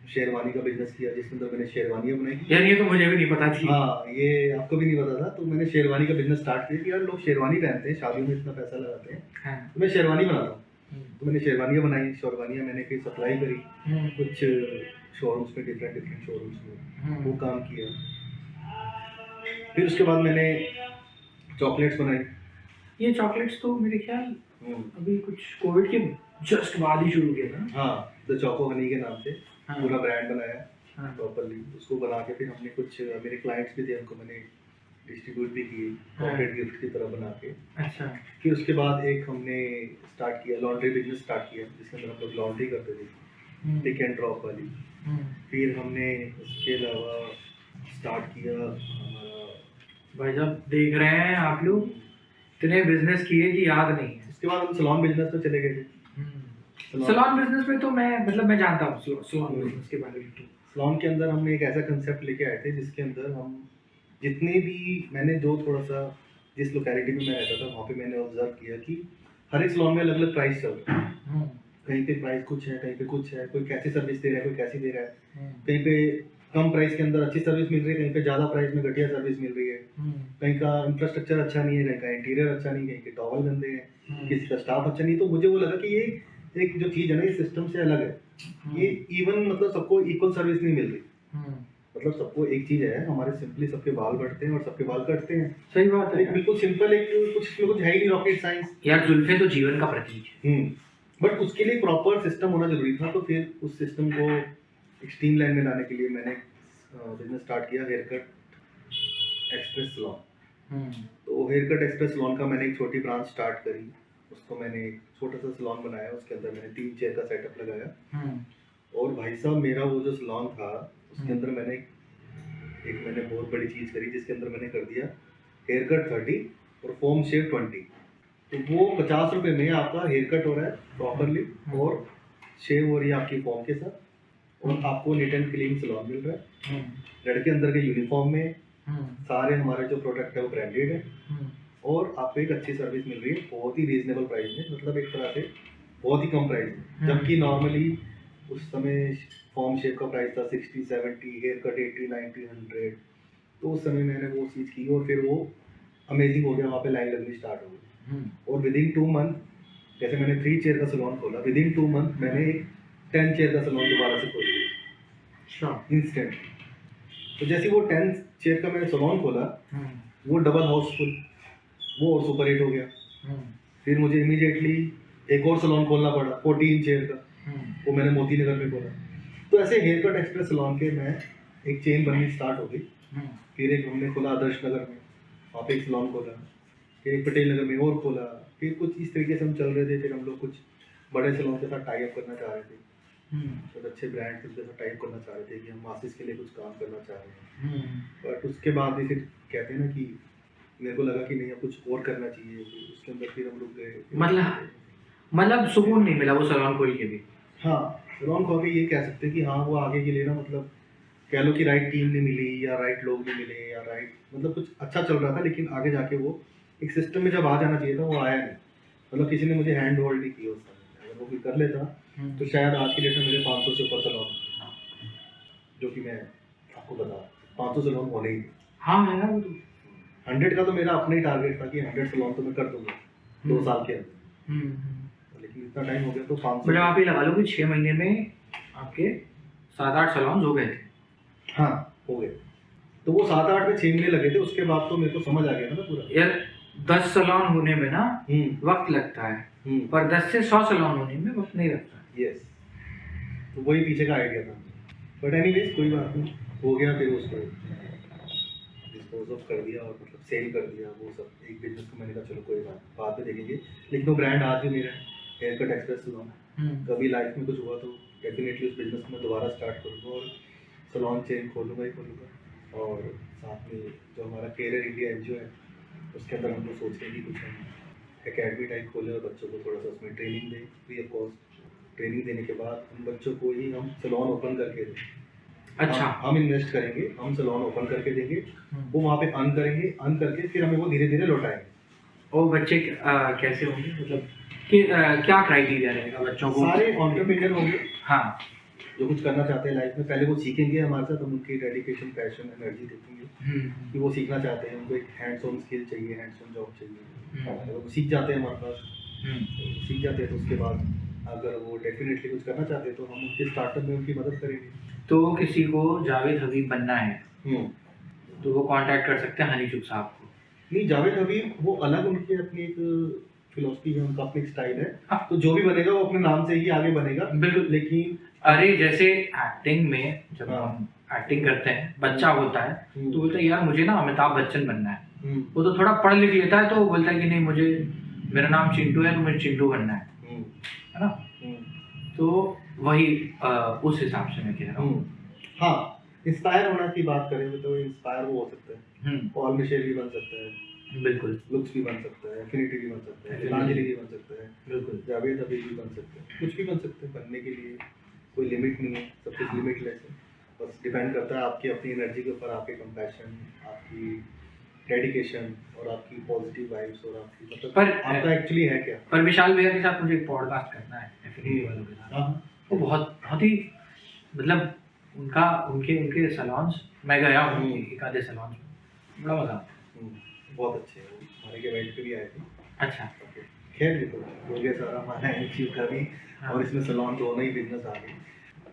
शेरवानी का बिजनेस किया जिसके अंदर मैंने शेरवानियाँ बनाई। यार ये तो मुझे भी नहीं पता थी। हाँ, ये आपको भी नहीं पता था। तो मैंने शेरवानी का बिजनेस स्टार्ट किया कि यार लोग शेरवानी पहनते हैं, शादियों में इतना पैसा लगाते हैं, हाँ। तो मैं शेरवानी बनाता हूँ। तो मैंने शेरवानियाँ बनाई, शेरवानियाँ मैंने फिर सप्लाई करी कुछ शोरूम्स में, डिफरेंट शोरूम्स में वो काम किया। फिर उसके बाद मैंने चॉकलेट्स बनाई। ये चॉकलेट्स तो मेरे ख्याल अभी कुछ कोविड के जस्ट बाद ही शुरू किया था। हाँ, द चोको हनी के नाम से पूरा ब्रांड बनाया प्रॉपर्ली। उसको बना के फिर हमने कुछ मेरे क्लाइंट्स भी थे, उनको मैंने डिस्ट्रीब्यूट भी किए पॉकेट गिफ्ट की तरह बना के। अच्छा। फिर उसके बाद एक हमने स्टार्ट किया लॉन्ड्री बिजनेस स्टार्ट किया जिसके अंदर हम लोग लॉन्ड्री करते थे, पिक एंड ड्रॉप वाली। फिर हमने उसके अलावा स्टार्ट किया हमारा, भाई साहब देख रहे हैं आप लोग इतने बिजनेस किए कि याद नहीं है। उसके बाद हम सैलून बिजनेस में चले गए थे। सैलून बिजनेस में तो मैं जानता हूँ सैलून बिजनेस के बारे में। तो सैलून के अंदर हमने एक ऐसा कंसेप्ट लेके आए थे जिसके अंदर हम जितने भी मैंने जो थोड़ा सा जिस लोकेलिटी में मैं रहता था वहाँ पे मैंने ऑब्जर्व किया कि हर एक सैलून में अलग अलग प्राइस चल रहा है। कहीं पे प्राइस कुछ है, कहीं पे कुछ है, कोई कैसी सर्विस दे रहा है, कोई कैसी दे रहा है। कहीं पे कम प्राइस के अंदर अच्छी सर्विस मिल रही है, कहीं पे ज़्यादा प्राइस में घटिया सर्विस मिल रही है। कहीं का इंफ्रास्ट्रक्चर अच्छा नहीं है, कहीं का इंटीरियर अच्छा नहीं है, कहीं के टॉवल गंदे हैं, किसी का स्टाफ अच्छा नहीं। तो मुझे वो लगा कि ये एक जो चीज़ है ना ये सिस्टम से अलग है। ये इवन मतलब सबको इक्वल सर्विस नहीं मिल रही। मतलब सबको एक चीज़ है, हमारे सिंपली सबके बाल बढ़ते हैं और सबके बाल कटते हैं। सही बात है। एक बिल्कुल सिंपल एक कुछ है ही नहीं रॉकेट साइंस। यार जुल्फे तो जीवन का प्रतीक है। बट उसके लिए प्रॉपर सिस्टम होना जरूरी था। तो फिर उस सिस्टम को एक्सट्रीम लाइन में लाने के लिए मैंने बिजनेस स्टार्ट किया हेयर कट एक्सप्रेस सैलून। तो हेयर कट एक्सप्रेस सैलून का मैंने एक छोटी ब्रांच स्टार्ट करी। उसको मैंने एक छोटा सा सैलून बनाया, उसके अंदर मैंने 3 चेयर का सेटअप लगाया। और भाई साहब मेरा वो जो सैलून था उसके अंदर मैंने बहुत बड़ी चीज़ करी जिसके अंदर मैंने कर दिया हेयर कट 30 और फोम शेव 20। तो वो 50 रुपये में आपका हेयर कट हो रहा है प्रॉपरली और शेव हो रही है आपकी फॉर्म के साथ, और आपको नीट एंड क्लीन सैलून मिल रहा है। लड़के अंदर के यूनिफॉर्म में, सारे हमारे जो प्रोडक्ट है वो ब्रांडेड है, और आपको एक अच्छी सर्विस मिल रही है बहुत ही रीजनेबल प्राइस में। मतलब एक तरह से बहुत ही कम प्राइस में। जबकि नॉर्मली उस समय फॉर्म शेप का प्राइस था 60-70, हेयर कट 80-90-100। तो उस समय मैंने वो चीज़ की और फिर वो अमेजिंग हो गया। वहाँ पे लाइन लगनी स्टार्ट हो गई और विदिन 2 मंथ, जैसे मैंने 3 चेयर का सैलून खोला, विदिन 2 मंथ मैंने एक 10 चेयर का सैलून दोबारा से खोल दिया इंस्टेंट। तो जैसे वो 10 चेयर का मैंने सैलून खोला वो डबल हाउसफुल, वो और सुपर हिट हो गया। फिर मुझे इमीडिएटली एक और सैलून खोलना पड़ा 14 चेयर का, वो मैंने मोती नगर में खोला। तो ऐसे हेयर कट एक्सप्रेस सैलून के मैं एक चेन बननी स्टार्ट हो गई। फिर एक हमने खोला आदर्श नगर में, वहाँ पे एक सैलून खोला। फिर एक पटेल नगर में और खोला। फिर कुछ इस तरीके से हम चल रहे थे। फिर हम लोग कुछ बड़े सैलून के साथ टाई अप करना चाह रहे थे, कुछ अच्छे ब्रांड के साथ टाई अप करना चाह रहे थे कि हम मासिस के लिए कुछ काम करना चाह रहे हैं। बट उसके बाद भी फिर कहते हैं ना कि मेरे को लगा कि नहीं अब कुछ और करना चाहिए। फिर उसके अंदर फिर हम लोग गए। मतलब सुकून नहीं मिला वो सैलून खोल के भी। हाँ, सैलून खोल के ये कह सकते हैं कि हाँ वो आगे के लिए ना मतलब कह लो कि राइट टीम नहीं मिली या राइट लोग नहीं मिले या राइट मतलब कुछ अच्छा चल रहा था, लेकिन आगे जाके वो एक सिस्टम में जब आ जाना चाहिए था वो आया नहीं। मतलब किसी ने मुझे हैंड होल्ड नहीं किया उस समय। अगर वो भी कर लेता तो शायद आज की डेट में मेरे 500 से ऊपर सैलून, जो कि मैं आपको बता 500 सैलून होने ही थे। हाँ है ना वो तो। 100 का तो मेरा अपना ही टारगेट था कि 100 सैलून तो मैं कर दूंगा 2 साल के अंदर, लेकिन इतना टाइम हो गया तो 500। मतलब आप ये लगा लो कि 6 महीने में आपके 7-8 सैलून हो गए थे। हाँ हो गए। तो वो 7-8 में 6 महीने लगे थे, उसके बाद तो मेरे को समझ आ गया था ना पूरा। यार 10 सैलून होने में ना वक्त लगता है, पर 10 से 100 सैलून होने में वक्त नहीं लगता। यस, तो वही पीछे का आइडिया था। बट एनीवेज कोई बात नहीं, हो गया। फिर उसको डिस्पोज ऑफ कर दिया और मतलब सेल कर दिया वो सब। एक बिजनेस को मैंने कहा चलो कोई बात बाद में देखेंगे, लेकिन वो ब्रांड आज भी मेरा है, हेयर कट एक्सप्रेस सैलून। कभी लाइफ में कुछ हुआ तो डेफिनेटली उस बिजनेस को मैं दोबारा स्टार्ट करूँगा और सैलून चेन खोलूँगा ही खोलूँगा। और साथ में जो हमारा केयर इंडिया एनजीओ है उसके अंदर हम लोग सोच रहे हैं कि कुछ हम एकेडमी टाइप खोलें और बच्चों को थोड़ा सा उसमें ट्रेनिंग दें फ्री ऑफ कॉस्ट। ट्रेनिंग देने के बाद उन बच्चों को ही हम सैलून ओपन करके दें। अच्छा, हम इन्वेस्ट करेंगे, हम सैलून ओपन करके देंगे, वो वहाँ पे अर्न करेंगे, अर्न करके फिर हमें वो धीरे धीरे लौटाएंगे। और बच्चे कैसे होंगे, मतलब कि क्या क्राइटेरिया रहेगा बच्चों को? सारे एंटरप्रेन्योर होंगे, हाँ, जो कुछ करना चाहते हैं लाइफ में। पहले वो सीखेंगे हमारे साथ, हम उनकी डेडिकेशन, पैशन, एनर्जी देखेंगे कि वो सीखना चाहते हैं, उनको एक हैंड्स ऑन स्किल चाहिए, हैंड्स ऑन जॉब चाहिए। अगर वो सीख जाते हैं हमारे पास, सीख जाते हैं तो उसके बाद अगर वो डेफिनेटली कुछ करना चाहते हैं तो हम उनके स्टार्टअप में उनकी मदद करेंगे। तो किसी को जावेद हबीब बनना है तो वो कांटेक्ट कर सकते हैं हनीचुक साहब को? नहीं, जावेद हबीब वो अलग, उनकी अपनी एक फिलोसफी है, उनका अपनी स्टाइल है। हाँ। तो जो भी बनेगा वो अपने नाम से ही आगे बनेगा। बिल्कुल। लेकिन अरे जैसे एक्टिंग में जब हाँ। हम एक्टिंग करते हैं, बच्चा होता है तो बोलता है यार मुझे ना अमिताभ बच्चन बनना है। वो तो थोड़ा पढ़ लिख लेता है तो वो बोलता है कि नहीं मुझे, मेरा नाम चिंटू है तो मुझे चिंटू बनना है ना। तो वही उस हिसाब से मैं कह रहा हूँ। हाँ, इंस्पायर होना की बात करें तो इंस्पायर वो हो सकता है, पॉल मिशेल भी बन सकता है, बिल्कुल, लुक्स भी बन सकता है, एफिनिटी भी बन सकता है, गीतांजलि भी बन सकता है, बिल्कुल, जावेद हबीब भी बन सकते हैं, कुछ भी बन सकते हैं। बनने के लिए कोई लिमिट नहीं है, सब कुछ लिमिटलेस है। बस डिपेंड करता है आपकी अपनी एनर्जी के ऊपर, आपके कंपैशन, आपकी डेडिकेशन और आपकी पॉजिटिव वाइब्स और आपकी मतलब पर आपका एक्चुअली है क्या। पर विशाल भैया के साथ मुझे एक पॉडकास्ट करना है एफिनिटी वालों के साथ। वो बहुत बहुत ही मतलब उनका उनके सैलून्स मैं गया हूँ, एक आधे सैलून्स में बड़ा मजा आता है। बहुत अच्छे हैं, वो हमारे के इवेंट पे भी आए थे। अच्छा, खैर ये तो हो गया सारा हमारा एनजीओ का भी। हाँ। और इसमें सैलून दोनों ही बिजनेस आ गए,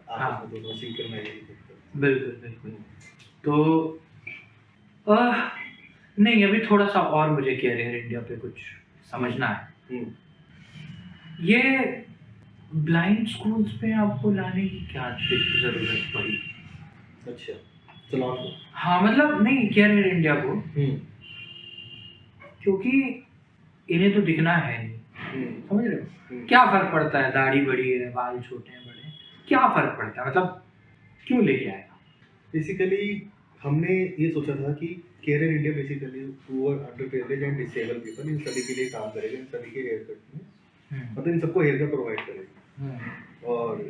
हाँ। आपस में दोनों सिंक्रनाइज करते हैं। बिल्कुल बिल्कुल। तो नहीं, अभी थोड़ा सा और मुझे कैरियर इंडिया पे कुछ समझना है। ये ब्लाइंड स्कूल्स पे आपको लाने की क्या जरूरत पड़ी? अच्छा, सैलून को? हाँ मतलब नहीं, कैरियर इंडिया को, क्योंकि इन्हें तो दिखना है नहीं, समझ रहे हो? क्या फर्क पड़ता है, दाढ़ी बड़ी है, बाल छोटे हैं, बड़े, क्या फर्क पड़ता है, मतलब क्यों लेके आएगा? बेसिकली हमने ये सोचा था कि career India basically poor, under privilege and disable people, इन सभी के लिए काम करेगा, इन सभी के हेयर कट में, मतलब इन सबको हेयर कट प्रोवाइड करेगा। और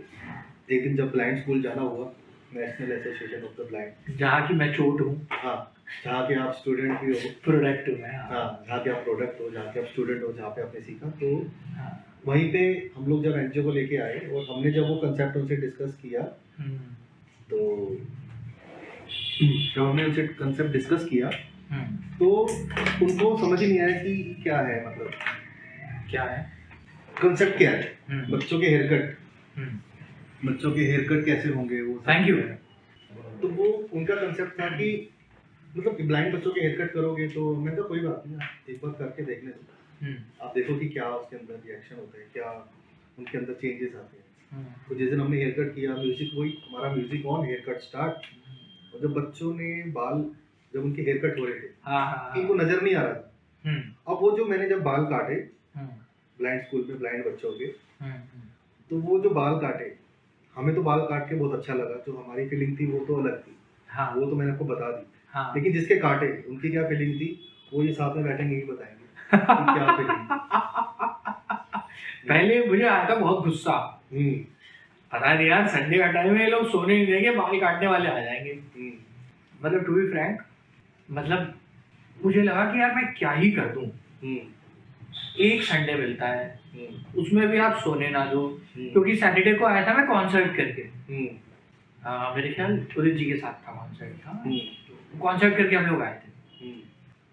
एक दिन जब ब्लाइंड स्कूल जाना हुआ, national association of the blind, जहाँ की मैं चोट हूँ, हाँ, जहाँ के आप स्टूडेंट भी हो, प्रोडक्ट हूँ मैं, हाँ, जहाँ के आप प्रोडक्ट हो, जहाँ के आप स्टूडेंट हो, जहाँ पे आपने सीखा, तो हाँ। वहीं पे हम लोग जब एनजीओ को लेके आए और हमने जब वो कंसेप्ट उनसे डिस्कस किया, तो जब हमने उनसे कंसेप्ट डिस्कस किया तो उनको समझ ही नहीं आया कि क्या है, मतलब क्या है कंसेप्ट, क्या है बच्चों के हेयर कट, बच्चों के हेयर कट कैसे होंगे वो। Thank you. तो वो उनका कंसेप्ट था कि मतलब ब्लाइंड बच्चों के हेयर कट करोगे, तो मैं कहा कोई बात नहीं, आप एक बार करके देखने दो, आप देखो कि क्या उसके अंदर रिएक्शन होता है, क्या उनके अंदर चेंजेस आते हैं। तो जिस दिन हमने हेयर कट किया, म्यूजिक वही हमारा music on, haircut start, और जब बच्चों ने बाल, जब उनके हेयर कट हो रहे थे, इनको नजर नहीं आ रहा था। अब वो जो मैंने जब बाल काटे ब्लाइंड स्कूल में ब्लाइंड बच्चों के, तो वो जो बाल काटे, हमें तो बाल काट के बहुत अच्छा लगा, जो हमारी फीलिंग थी वो तो अलग थी, वो तो मैंने आपको बता दी। लेकिन जिसके काटे उनकी क्या फीलिंग थी, वो ये साथ में बैठेंगे ही बताएंगे कि क्या फीलिंग। पहले मुझे आया था बहुत गुस्सा, पता नहीं यार, संडे का टाइम है, ये लोग सोने नहीं देंगे, बाल काटने वाले आ जाएंगे। मतलब टू बी फ्रैंक, मतलब मुझे लगा कि यार मैं क्या ही कर दूं। एक संडे मिलता है, उसमें भी आप सोने ना दो, क्योंकि सैटरडे को आया था मैं कॉन्सर्ट करके। मेरे ख्याल उदित जी के साथ था कॉन्सर्ट था, कॉन्सर्ट करके हम लोग आए थे।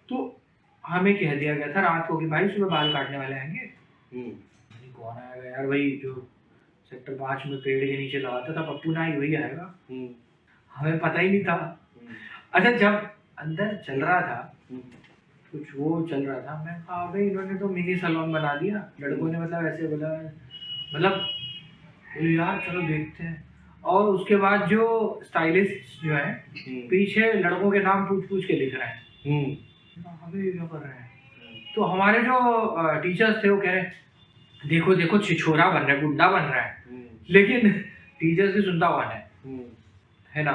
तो हमें कह दिया गया था रात को कि भाई सुबह बाल काटने वाले आएंगे। कौन आएगा यार, वही जो सेक्टर 5 में पेड़ के नीचे लगाता था पप्पू नाई, वही आएगा। हमें पता ही नहीं था। अच्छा, जब अंदर चल रहा था, कुछ वो चल रहा था, मैं कहा भाई इन्होंने तो मिनी सैलून बना दिया। लड़कों ने मतलब ऐसे बोला, मतलब बोले यार चलो देखते हैं। और उसके बाद जो स्टाइलिस्ट जो है पीछे लड़कों के नाम पूछ पूछ के लिख रहे हैं। अबे ये क्या कर रहे हैं? तो हमारे जो टीचर्स थे वो कह रहे हैं देखो देखो छिछोरा बन रहा है, गुंडा बन रहा है। लेकिन टीचर्स की सुनता कौन है ना।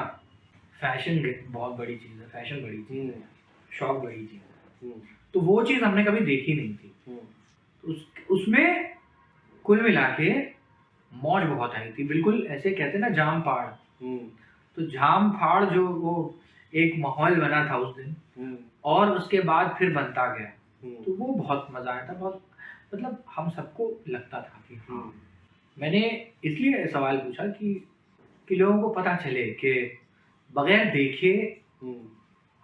फैशन बहुत बड़ी चीज़ है, फैशन बड़ी चीज़ है, शौक बड़ी चीज़ है। तो वो चीज़ हमने कभी देखी नहीं थी। उसमें कुल मिला के मौज बहुत आई थी, बिल्कुल ऐसे कहते ना जाम फाड़। तो जाम फाड़ जो वो एक माहौल बना था उस दिन, और उसके बाद फिर बनता गया, तो वो बहुत मज़ा आया था। बहुत मतलब हम सबको लगता था कि हाँ, मैंने इसलिए सवाल पूछा कि लोगों को पता चले कि बगैर देखे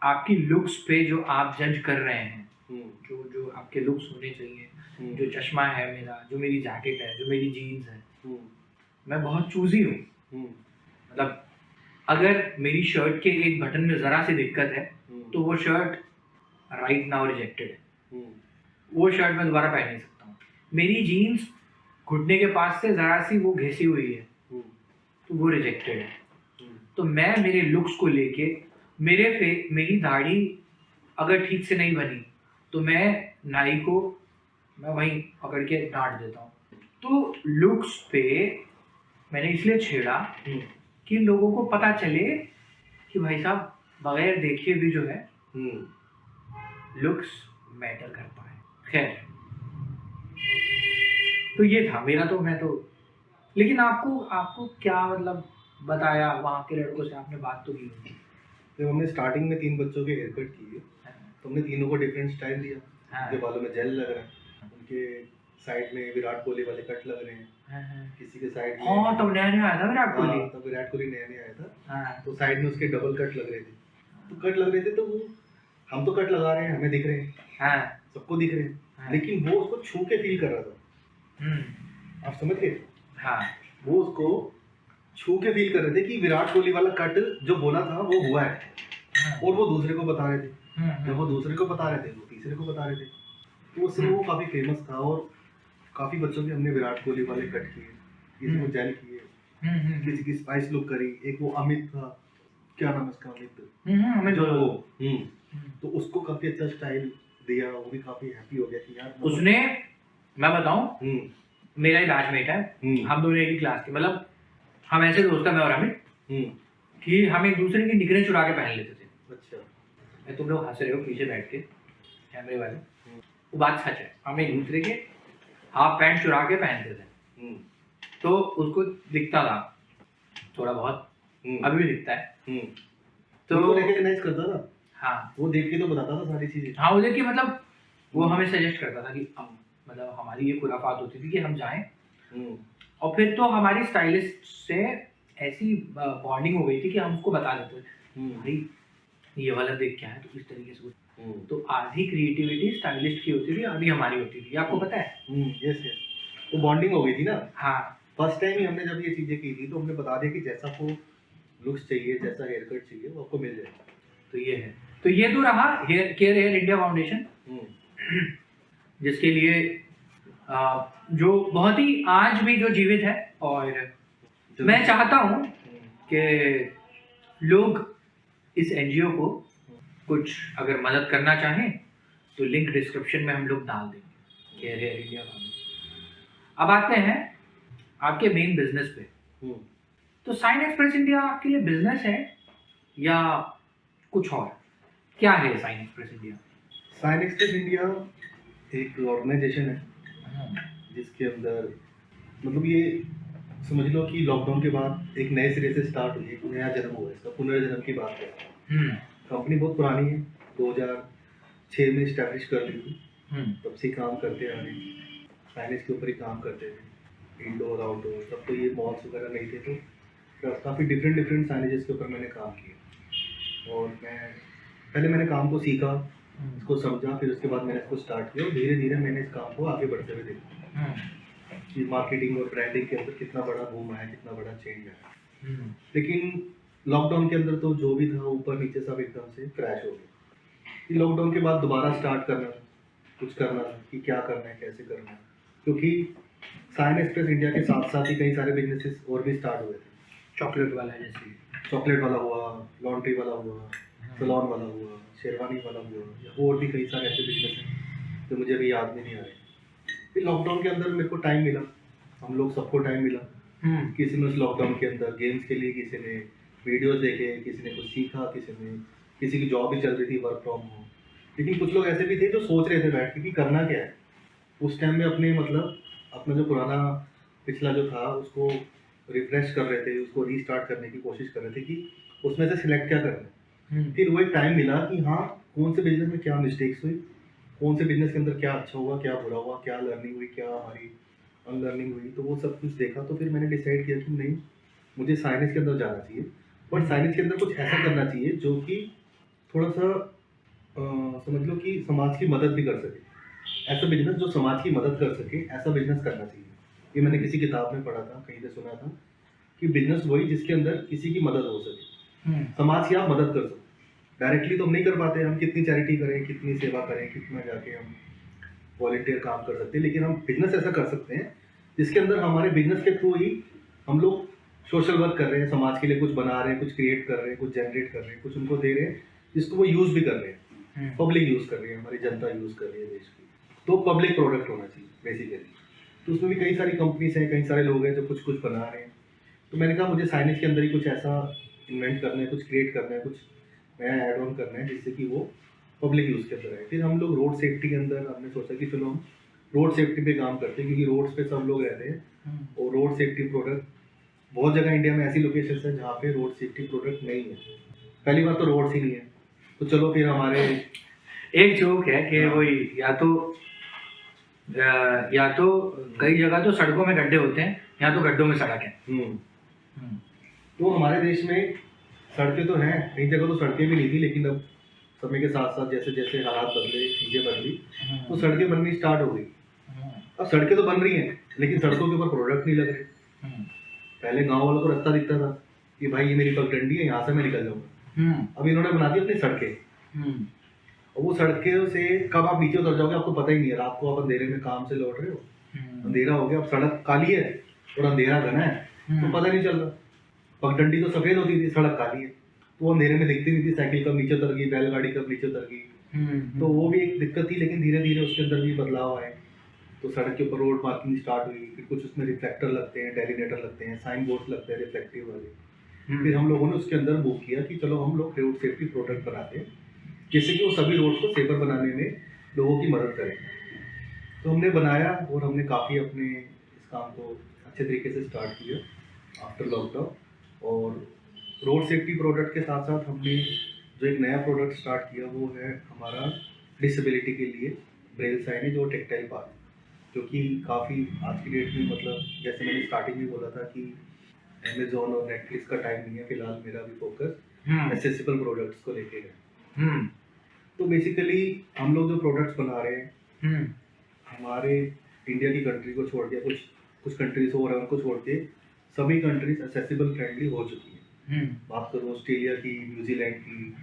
आपकी लुक्स पे जो आप जज कर रहे हैं, जो जो आपके लुक्स होने चाहिए, जो चश्मा है मेरा, जो मेरी जैकेट है, जो मेरी जीन्स है, मैं बहुत चूजी हूँ। मतलब अगर मेरी शर्ट के एक बटन में ज़रा सी दिक्कत है तो वो शर्ट राइट नाउ रिजेक्टेड है, वो शर्ट मैं दोबारा पहन नहीं सकता हूँ। मेरी जीन्स घुटने के पास से ज़रा सी वो घिसी हुई है तो वो रिजेक्टेड है। तो मैं मेरे लुक्स को लेके मेरी दाढ़ी अगर ठीक से नहीं बनी तो मैं नाई को मैं वहीं पकड़ के डांट देता हूँ। तो लुक्स पे मैंने इसलिए छेड़ा कि लोगों को पता चले कि भाई साहब बगैर देखे भी जो है लुक्स मैटर करता है। खैर, तो ये था मेरा, तो मैं तो, लेकिन आपको क्या मतलब बताया वहाँ के लड़कों से, आपने बात तो की होगी। जब हमने स्टार्टिंग में 3 बच्चों के हेयर कट किए तो हमने तीनों को डिफरेंट स्टाइल दिया। उनके बालों में जेल लग रहा है, उनके साइड में विराट कोहली वाले कट लग रहे हैं, किसी के साइड में हाँ तब नया नया आया था विराट कोहली। तब विराट कोहली नया नया आया था, तो साइड में उसके डबल कट लग रहे थे। तो कट लग रहे थे तो वो हम तो कट लगा रहे हैं, हमें दिख रहे हैं, सबको दिख रहे हैं, लेकिन वो उसको छू के फील कर रहा था। आप समझ गए? हाँ, वो उसको छू के फील कर रहे थे कि विराट कोहली वाला कट जो बोला था वो हुआ है, और वो दूसरे को बता रहे थे। जब वो दूसरे को बता रहे थे वो तीसरे को बता रहे थे, तो उससे वो काफ़ी फेमस था। और काफ़ी बच्चों के हमने विराट कोहली वाले कट किए, किसी को जेल किए, किसी की स्पाइस लुक करी। एक वो अमित था, क्या नाम है उसका, अमित जो वो तो उसको काफ़ी अच्छा स्टाइल दिया, वो भी काफ़ी हैप्पी हो गया कि यार उसने, मैं बताऊं, मेरा ही बैचमेट है, हम दोनों एक ही क्लास के, मतलब हम ऐसे दोस्त हैं मैं और अमित कि हम एक दूसरे की निकरें चुरा के पहन लेते थे। अच्छा, तुम लोग हंस रहे हो पीछे बैठ के कैमरे वाले, वो बात सच है, हम एक दूसरे के हाफ पैंट चुरा के पहनते थे। तो उसको दिखता था थोड़ा बहुत, अभी भी दिखता है, तो वो रिकॉग्नाइज करता था। हाँ, वो देख के तो बताता था सारी चीजें। हाँ, वो देख के मतलब वो हमें सजेस्ट करता था कि मतलब हमारी ये खुराफात होती थी कि हम जाएं। और फिर तो हमारी स्टाइलिस्ट से ऐसी बॉन्डिंग हो गई थी कि हम उसको बता देते थे भाई ये वाला देख क्या है, तो इस तरीके से। तो आधी क्रिएटिविटी स्टाइलिस्ट की होती थी, आधी हमारी होती थी, आपको पता है। यस, वो बॉन्डिंग हो गई थी ना। हाँ, फर्स्ट टाइम ही हमने जब ये चीजें की थी तो हमने बता दिया कि जैसा आपको लुक्स चाहिए, जैसा हेयर कट चाहिए, वो आपको मिल जाएगा। तो ये है, तो ये तो रहा hair care hair India foundation, जिसके लिए जो बहुत ही आज भी जो जीवित है। और मैं चाहता हूँ कि लोग इस एनजीओ को कुछ अगर मदद करना चाहें तो लिंक डिस्क्रिप्शन में हम लोग डाल देंगे, केयर हेयर इंडिया फाउंडेशन। अब आते हैं आपके मेन बिजनेस पे। तो साइन एक्सप्रेस इंडिया आपके लिए बिजनेस है या कुछ और? क्या है sign express India? Sign express India एक ऑर्गेनाइजेशन है जिसके अंदर मतलब ये समझ लो कि लॉकडाउन के बाद एक नए सिरे से स्टार्ट हुई, एक नया जन्म हुआ, इसका पुनर्जन्म की बात है। कंपनी बहुत पुरानी है, 2006 में इस्टेब्लिश कर ली थी, तब से काम करते आ रहे हैं। साइनेज के ऊपर ही काम करते थे, इंडोर आउटडोर सब। तो ये मॉल्स वगैरह नहीं थे, तो काफ़ी डिफरेंट साइनेजेस के ऊपर मैंने काम किया। और मैंने काम को सीखा, इसको समझा, फिर उसके बाद मैंने इसको स्टार्ट किया और धीरे धीरे मैंने इस काम को आगे बढ़ते हुए देखा कि मार्केटिंग और ब्रांडिंग के अंदर कितना बड़ा बूम आया, कितना बड़ा चेंज आया। लेकिन लॉकडाउन के अंदर तो जो भी था ऊपर नीचे सब एकदम से क्रैश हो गया। कि लॉकडाउन के बाद दोबारा स्टार्ट करना, कुछ करना कि क्या करना है, कैसे करना है, क्योंकि साइन एक्सप्रेस इंडिया के साथ साथ ही कई सारे बिजनेसेस और भी स्टार्ट हुए थे। चॉकलेट वाला जैसे चॉकलेट वाला हुआ, लॉन्ड्री वाला हुआ, सैलून वाला हुआ, शेरवानी वाला हुआ, या और भी कई सारे ऐसे बिजनेस हैं जो मुझे अभी याद भी नहीं आ रहे। फिर लॉकडाउन के अंदर मेरे को टाइम मिला, हम लोग सबको टाइम मिला। किसी ने उस लॉकडाउन के अंदर गेम्स के लिए, किसी ने वीडियोस देखे, किसी ने कुछ सीखा, किसी की जॉब भी चल रही थी वर्क फ्रॉम होम। लेकिन कुछ लोग ऐसे भी थे जो सोच रहे थे बैठ के कि करना क्या है। उस टाइम में अपना जो पुराना पिछला जो था उसको रिफ्रेश कर रहे थे, उसको रीस्टार्ट करने की कोशिश कर रहे थे कि उसमें से सिलेक्ट क्या करना है। फिर वो एक टाइम मिला कि हाँ, कौन से बिजनेस में क्या मिस्टेक्स हुई, कौन से बिजनेस के अंदर क्या अच्छा हुआ, क्या बुरा हुआ, क्या लर्निंग हुई, क्या हमारी अनलर्निंग हुई। तो वो सब कुछ देखा, तो फिर मैंने डिसाइड किया कि नहीं, मुझे साइनेज के अंदर जाना चाहिए, बट साइनेज के अंदर कुछ ऐसा करना चाहिए जो कि थोड़ा सा समझ लो कि समाज की मदद भी कर सके। ऐसा बिजनेस जो समाज की मदद कर सके, ऐसा बिजनेस करना चाहिए। ये मैंने किसी किताब में पढ़ा था, कहीं पे सुना था कि बिजनेस वही जिसके अंदर किसी की मदद हो सके, समाज की आप मदद कर सको। डायरेक्टली तो हम नहीं कर पाते, हम कितनी चैरिटी करें, कितनी सेवा करें, कितना जाके हम वॉलंटियर काम कर सकते हैं, लेकिन हम बिजनेस ऐसा कर सकते हैं जिसके अंदर हमारे बिजनेस के थ्रू ही हम लोग सोशल वर्क कर रहे हैं, समाज के लिए कुछ बना रहे हैं, कुछ क्रिएट कर रहे हैं, कुछ जनरेट कर रहे हैं, कुछ उनको दे रहे हैं जिसको वो यूज़ भी कर रहे हैं, पब्लिक यूज़ कर रही है, हमारी जनता यूज़ कर रही है देश की। तो पब्लिक प्रोडक्ट होना चाहिए बेसिकली। तो उसमें भी कई सारी कंपनीज हैं, कई सारे लोग हैं जो कुछ कुछ बना रहे हैं। तो मैंने कहा मुझे साइनेज के अंदर ही कुछ ऐसा इन्वेंट करना है, कुछ क्रिएट करना है, कुछ नया ऐड ऑन करना है जिससे कि वो पब्लिक यूज़ के अंदर है। फिर हम लोग रोड सेफ्टी के अंदर हमने सोचा कि चलो हम रोड सेफ्टी पे काम करते हैं, क्योंकि रोड्स पे सब लोग रहते हैं और रोड सेफ्टी प्रोडक्ट बहुत जगह इंडिया में ऐसी लोकेशन है जहाँ पे रोड सेफ्टी प्रोडक्ट नहीं है। पहली बात तो रोड्स ही नहीं है, तो चलो फिर हमारे एक जोक है कि वही या तो कई जगह तो सड़कों में गड्ढे होते हैं, या तो गड्ढों में सड़क है। तो हमारे देश में सड़कें तो हैं, कई जगह तो सड़कें भी नहीं थी, लेकिन अब समय के साथ साथ जैसे जैसे हालात बदले, चीज़ें बदली, तो सड़कें बननी स्टार्ट हो गई। अब सड़कें तो बन रही हैं, लेकिन सड़कों के ऊपर प्रोडक्ट नहीं लग रहे। पहले गांव वालों को रास्ता दिखता था कि भाई ये मेरी पगडंडी है, यहाँ से मैं निकल जाऊंगा। अब इन्होंने बना दी अपनी सड़कें, और वो सड़कों से कब आप नीचे उतर जाओगे आपको पता ही नहीं है। रात को आप अंधेरे में काम से लौट रहे हो, अंधेरा हो गया, अब सड़क काली है और अंधेरा घना है, तो पता नहीं चल रहा। पगडंडी तो सफेद होती थी, सड़क काली है, तो वो अंधेरे में दिखती नहीं थी, साइकिल कब नीचे उतर गई, बैलगाड़ी कब नीचे उतर गई। तो वो भी एक दिक्कत थी, लेकिन धीरे धीरे उसके अंदर भी बदलाव आए। तो सड़क के ऊपर रोड मार्किंग स्टार्ट हुई, फिर कुछ उसमें रिफ्लेक्टर लगते हैं, डेलीनेटर लगते हैं, साइन बोर्ड लगते हैं रिफ्लेक्टिव वाले। फिर हम लोगों ने उसके अंदर बुक किया कि चलो हम लोग रोड सेफ्टी प्रोडक्ट बनाते हैं जिससे कि वो सभी रोड को सेफर बनाने में लोगों की मदद करें। तो हमने बनाया और हमने काफ़ी अपने इस काम को अच्छे तरीके से स्टार्ट किया आफ्टर लॉकडाउन। और रोड सेफ्टी प्रोडक्ट के साथ साथ हमने जो एक नया प्रोडक्ट स्टार्ट किया वो है हमारा डिसेबिलिटी के लिए ब्रेल साइनेज और टेक्टाइल पाथ, जो कि काफ़ी आज की डेट में जैसे मैंने स्टार्टिंग में बोला था कि अमेजोन और नेटफ्लिक्स का टाइम नहीं है, फिलहाल मेरा भी फोकस एक्सेसिबल प्रोडक्ट्स को लेके है। तो बेसिकली हम लोग जो प्रोडक्ट्स बना रहे हैं हमारे इंडिया की कंट्री को छोड़ के कुछ कंट्रीज और हैं, उनको छोड़ के सभी कंट्रीज एक्सेसिबल फ्रेंडली हो चुकी हैं। बात करो ऑस्ट्रेलिया की, न्यूजीलैंड की,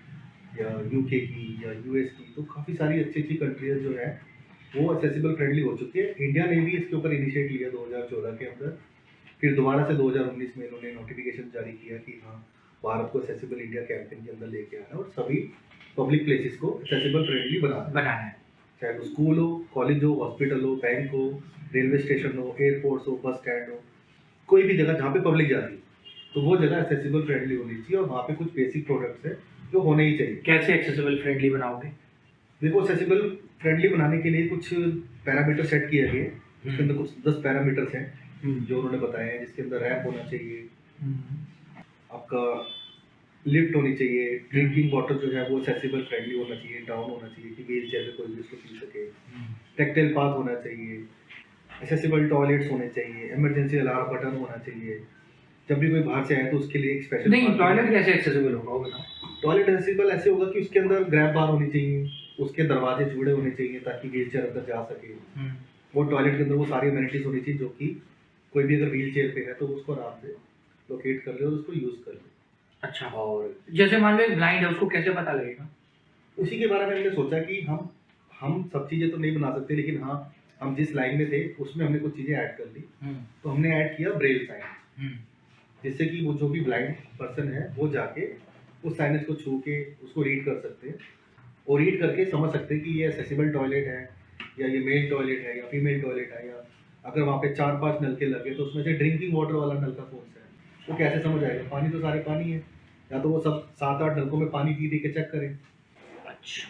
या यूके की, या यूएस की, तो काफ़ी सारी अच्छी अच्छी कंट्रीज जो है वो एक्सेसिबल फ्रेंडली हो चुकी है। इंडिया ने भी इसके ऊपर इनिशिएट लिया 2014 के अंदर, फिर दोबारा से 2019 में इन्होंने नोटिफिकेशन जारी किया कि हाँ, भारत को एक्सेसिबल इंडिया कैंपेन के अंदर लेके आना और सभी पब्लिक प्लेसेस को एक्सेसिबल फ्रेंडली बनाना है। चाहे वो स्कूल हो, कॉलेज हो, हॉस्पिटल हो, बैंक हो, रेलवे स्टेशन हो, एयरपोर्ट्स हो, बस स्टैंड हो, कोई भी जगह जहाँ पे पब्लिक जाती है तो वो जगह एक्सेसिबल फ्रेंडली होनी चाहिए, और वहाँ पे कुछ बेसिक प्रोडक्ट्स हैं जो होने ही चाहिए। कैसे एक्सेसिबल फ्रेंडली बनाओगे? देखो, एक्सेसिबल फ्रेंडली बनाने के लिए कुछ पैरामीटर सेट किए गए, उसके अंदर कुछ 10 पैरामीटर्स हैं जो उन्होंने बताए हैं, जिसके अंदर रैंप होना चाहिए, आपका लिफ्ट होनी चाहिए, ड्रिंकिंग वाटर जो है वो एक्सेसिबल फ्रेंडली होना चाहिए, डाउन होना चाहिए कि व्हील चेयर पे कोई भी उसको पी सके, टेक्टाइल पाथ होना चाहिए, एक्सेसिबल टॉयलेट्स होने चाहिए, इमरजेंसी अलार्म बटन होना चाहिए, जब भी कोई बाहर से आए तो उसके लिए एक स्पेशल नहीं, टॉयलेट कैसे एक्सेसिबल होगा वो बताओ। टॉयलेट एक्सेसिबल ऐसे होगा कि उसके अंदर ग्रैब बार होनी चाहिए, उसके दरवाजे जुड़े होने चाहिए ताकि व्हील चेयर अंदर जा सके। वो टॉयलेट के अंदर वो सारी अमेनिटीज होनी चाहिए जो कि कोई भी अगर व्हील चेयर पे है तो उसको आराम से लोकेट कर ले और उसको यूज़ कर ले। अच्छा, और जैसे मान लो एक ब्लाइंड है, उसको कैसे पता लगेगा? उसी के बारे में हमने सोचा कि हम सब चीज़ें तो नहीं बना सकते, लेकिन हाँ, हम जिस लाइन में थे उसमें हमने कुछ चीज़ें ऐड कर ली। तो हमने ऐड किया ब्रेल साइन, जिससे कि वो जो भी ब्लाइंड पर्सन है वो जाके उस साइनेज को छू के उसको रीड कर सकते हैं और रीड करके समझ सकते हैं कि ये एक्सेसिबल टॉयलेट है या ये मेल टॉयलेट है या फीमेल टॉयलेट है, या अगर वहाँ पे 4-5 नलके लगे तो उसमें से ड्रिंकिंग वाटर वाला नलका कौन सा है, वो कैसे समझ आएगा? पानी तो सारे पानी है, या तो वो सब 7-8 नलकों में पानी पी के चेक करें। अच्छा,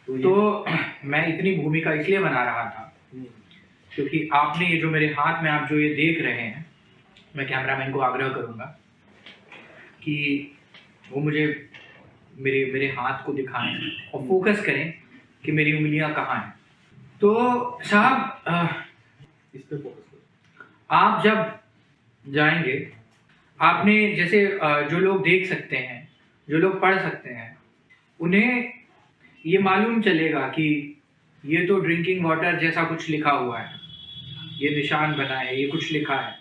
तो तो मैं इतनी भूमिका इसलिए बना रहा था क्योंकि आपने ये जो मेरे हाथ में आप जो ये देख रहे हैं, मैं कैमरामैन को आग्रह करूंगा कि वो मुझे मेरे मेरे हाथ को दिखाएं और फोकस करें कि मेरी उंगलियां कहाँ हैं। तो साहब, इस पे फोकस करो। आप जब जाएंगे, आपने जैसे जो लोग देख सकते हैं, जो लोग पढ़ सकते हैं, उन्हें ये मालूम चलेगा कि ये तो ड्रिंकिंग वाटर जैसा कुछ लिखा हुआ है, ये निशान बना है, ये कुछ लिखा है,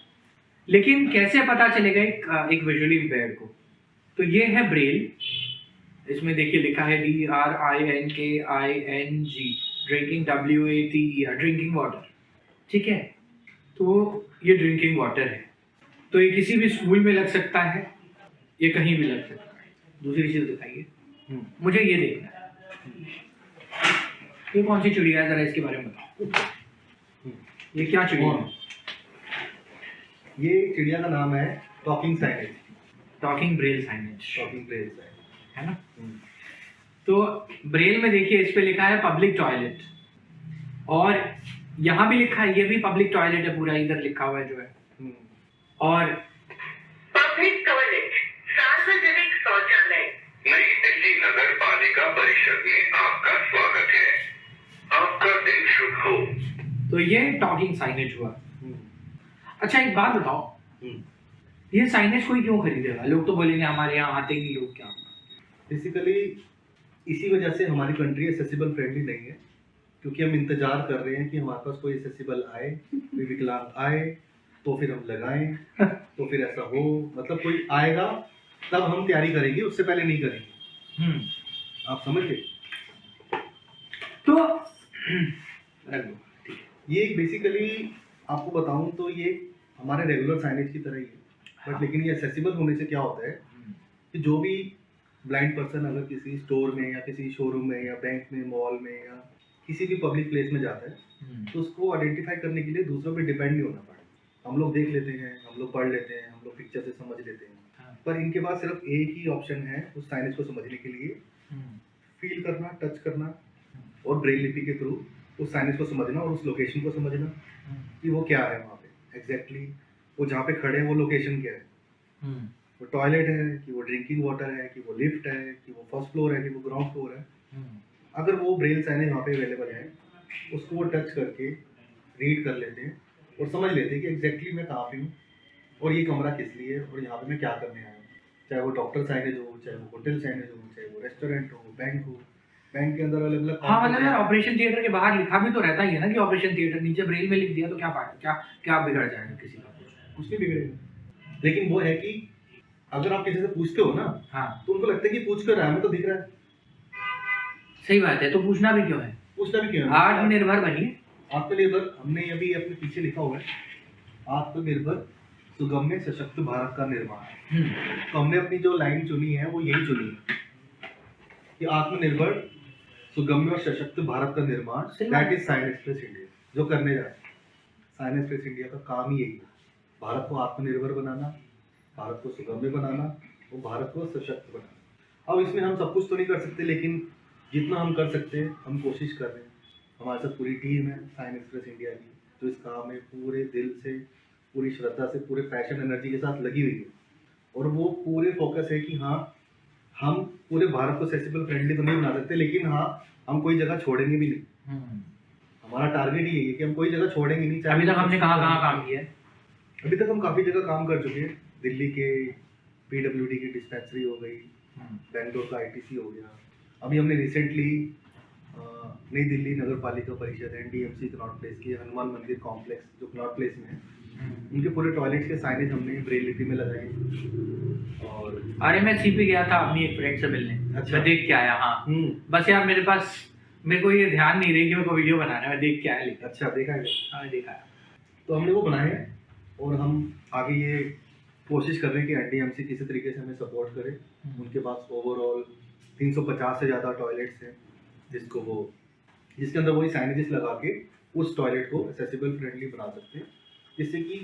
लेकिन कैसे पता चलेगा एक विजुअली इम्पेयर्ड को? तो ये है ब्रेल। इसमें देखिए लिखा है DRINKING, drinking WATER, drinking water. ठीक है, तो ये ड्रिंकिंग वाटर है। तो ये किसी भी स्कूल में लग सकता है, ये कहीं भी लग सकता है। दूसरी चीज दिखाइए, मुझे ये देखना है, ये कौन सी चिड़िया है, जरा इसके बारे में बताओ। ये क्या चिड़िया है? ये चिड़िया का नाम है talking signage. Talking Braille signage, talking Braille signage है ना? तो ब्रेल में देखिए इस पे लिखा है पब्लिक टॉयलेट, और यहाँ भी लिखा है, ये भी पब्लिक टॉयलेट है, पूरा इधर लिखा हुआ है जो है। और पब्लिक टॉयलेट, सार्वजनिक शौचालय, नई दिल्ली नगर पालिका परिषद में आपका स्वागत है, आपका दिन शुभ हो। तो ये टॉकिंग साइनेज हुआ। अच्छा, एक बात बताओ, ये साइनेज कोई क्यों खरीदेगा? लोग तो बोलेंगे हमारे यहाँ आते ही लोग क्या। बेसिकली इसी वजह से हमारी कंट्री एक्सेसिबल फ्रेंडली नहीं है, क्योंकि हम इंतजार कर रहे हैं कि हमारे पास कोई एक्सेसिबल आए, कोई विकलांग आए तो फिर हम लगाएं, तो फिर ऐसा हो, मतलब कोई आएगा तब हम तैयारी करेंगे, उससे पहले नहीं करेंगे। आप समझ गए? तो ये बेसिकली आपको बताऊं तो ये हमारे रेगुलर साइनेज की तरह ही है, बट लेकिन ये एक्सेसिबल होने से क्या होता है कि जो भी ब्लाइंड पर्सन अगर किसी स्टोर में या किसी शोरूम में या बैंक में, मॉल में या किसी भी पब्लिक प्लेस में जाता है तो उसको आइडेंटिफाई करने के लिए दूसरों पे डिपेंड नहीं होना पड़ेगा। हम लोग देख लेते हैं, हम लोग पढ़ लेते हैं, हम लोग पिक्चर से समझ लेते हैं, पर इनके पास सिर्फ एक ही ऑप्शन है उस साइनेज को समझने के लिए, फील करना, टच करना और ब्रेल लिपि के थ्रू उस साइनेज को समझना और उस लोकेशन को समझना कि वो क्या है वहाँ पे एग्जैक्टली, वो जहाँ पे खड़े हैं वो लोकेशन क्या है, वो टॉयलेट है कि वो ड्रिंकिंग वाटर है कि वो लिफ्ट है कि वो फर्स्ट फ्लोर है कि वो ग्राउंड फ्लोर है। अगर वो ब्रेल साइनेज वहाँ पे अवेलेबल है, उसको वो टच करके रीड कर लेते हैं और समझ लेते हैं कि एग्जैक्टली मैं कहाँ पे हूँ और ये कमरा किस लिए है और यहाँ पे मैं क्या करने आया हूँ। चाहे वो डॉक्टर साइनेज हो, चाहे वो होटल साइनेज हो, चाहे वो रेस्टोरेंट हो, बैंक के अंदर अलग अलग। हाँ, मतलब यार ऑपरेशन थिएटर के बाहर लिखा भी तो रहता ही है ना कि ऑपरेशन थिएटर, नीचे ब्रेल में लिख दिया तो क्या फायदा, क्या क्या बिगड़ जाएगा किसी का? कुछ नहीं बिगड़ेगा, लेकिन वो है कि अगर आप किसी से पूछते हो ना, हाँ, तो उनको लगता है कि पूछ कर रहा है, हमें तो दिख रहा है। सही बात है, तो पूछना भी क्यों है? पूछना भी क्यों है? आत्मनिर्भर बनिए। आत्मनिर्भर, हमने अभी अपने पीछे लिखा हुआ है आत्मनिर्भर सुगम्य सशक्त भारत का निर्माण। तो हमने अपनी जो लाइन चुनी है वो यही चुनी है कि आत्मनिर्भर सुगम्य और सशक्त भारत का निर्माण, that is science express India जो करने जा रहे हैं। साइंस एक्सप्रेस इंडिया का काम ही यही है, भारत को आत्मनिर्भर बनाना, भारत को सुगम्य बनाना और भारत को सशक्त बनाना। अब इसमें हम सब कुछ तो नहीं कर सकते, लेकिन जितना हम कर सकते हैं हम कोशिश कर रहे हैं। हमारे साथ पूरी टीम है साइंस एक्सप्रेस इंडिया की, जो इस काम में पूरे दिल से, पूरी श्रद्धा से, पूरे पैशन एनर्जी के साथ लगी हुई है, और वो पूरे फोकस है कि हाँ हम पूरे भारत को एक्सेसिबल फ्रेंडली तो नहीं बना सकते, लेकिन हाँ हम कोई जगह छोड़ेंगे भी नहीं। हमारा टारगेट ये है कि हम कोई जगह छोड़ेंगे नहीं। अभी तक हमने कहाँ काम किया है? अभी तक हम काफ़ी जगह काम कर चुके हैं। दिल्ली के PWD की डिस्पेंसरी हो गई, बेंगलोर का ITC हो गया, अभी हमने रिसेंटली नई दिल्ली नगर पालिका परिषद NDMC कनॉट प्लेस की हनुमान मंदिर कॉम्प्लेक्स जो कनॉट प्लेस में है, उनके पूरे टॉयलेट्स के साइनेज हमने ब्रेल लिपि में लगाए। और अरे मैं CP गया था अपनी एक फ्रेंड से मिलने, अच्छा। मैं देख के आया। हाँ बस यार मेरे को ये ध्यान नहीं रही कि मेरे को वीडियो बनाना है, मैं देख के आया। लेकिन अच्छा देखा है। हाँ देखा है। तो हमने वो बनाए हैं, और हम आगे ये कोशिश कर रहे हैं कि NDMC किसी तरीके से हमें सपोर्ट करे। उनके पास ओवरऑल 350 से ज़्यादा टॉयलेट्स हैं, जिसके अंदर वही साइनेजेस लगा के उस टॉयलेट को एक्सेसिबल फ्रेंडली बना सकते हैं, जिससे कि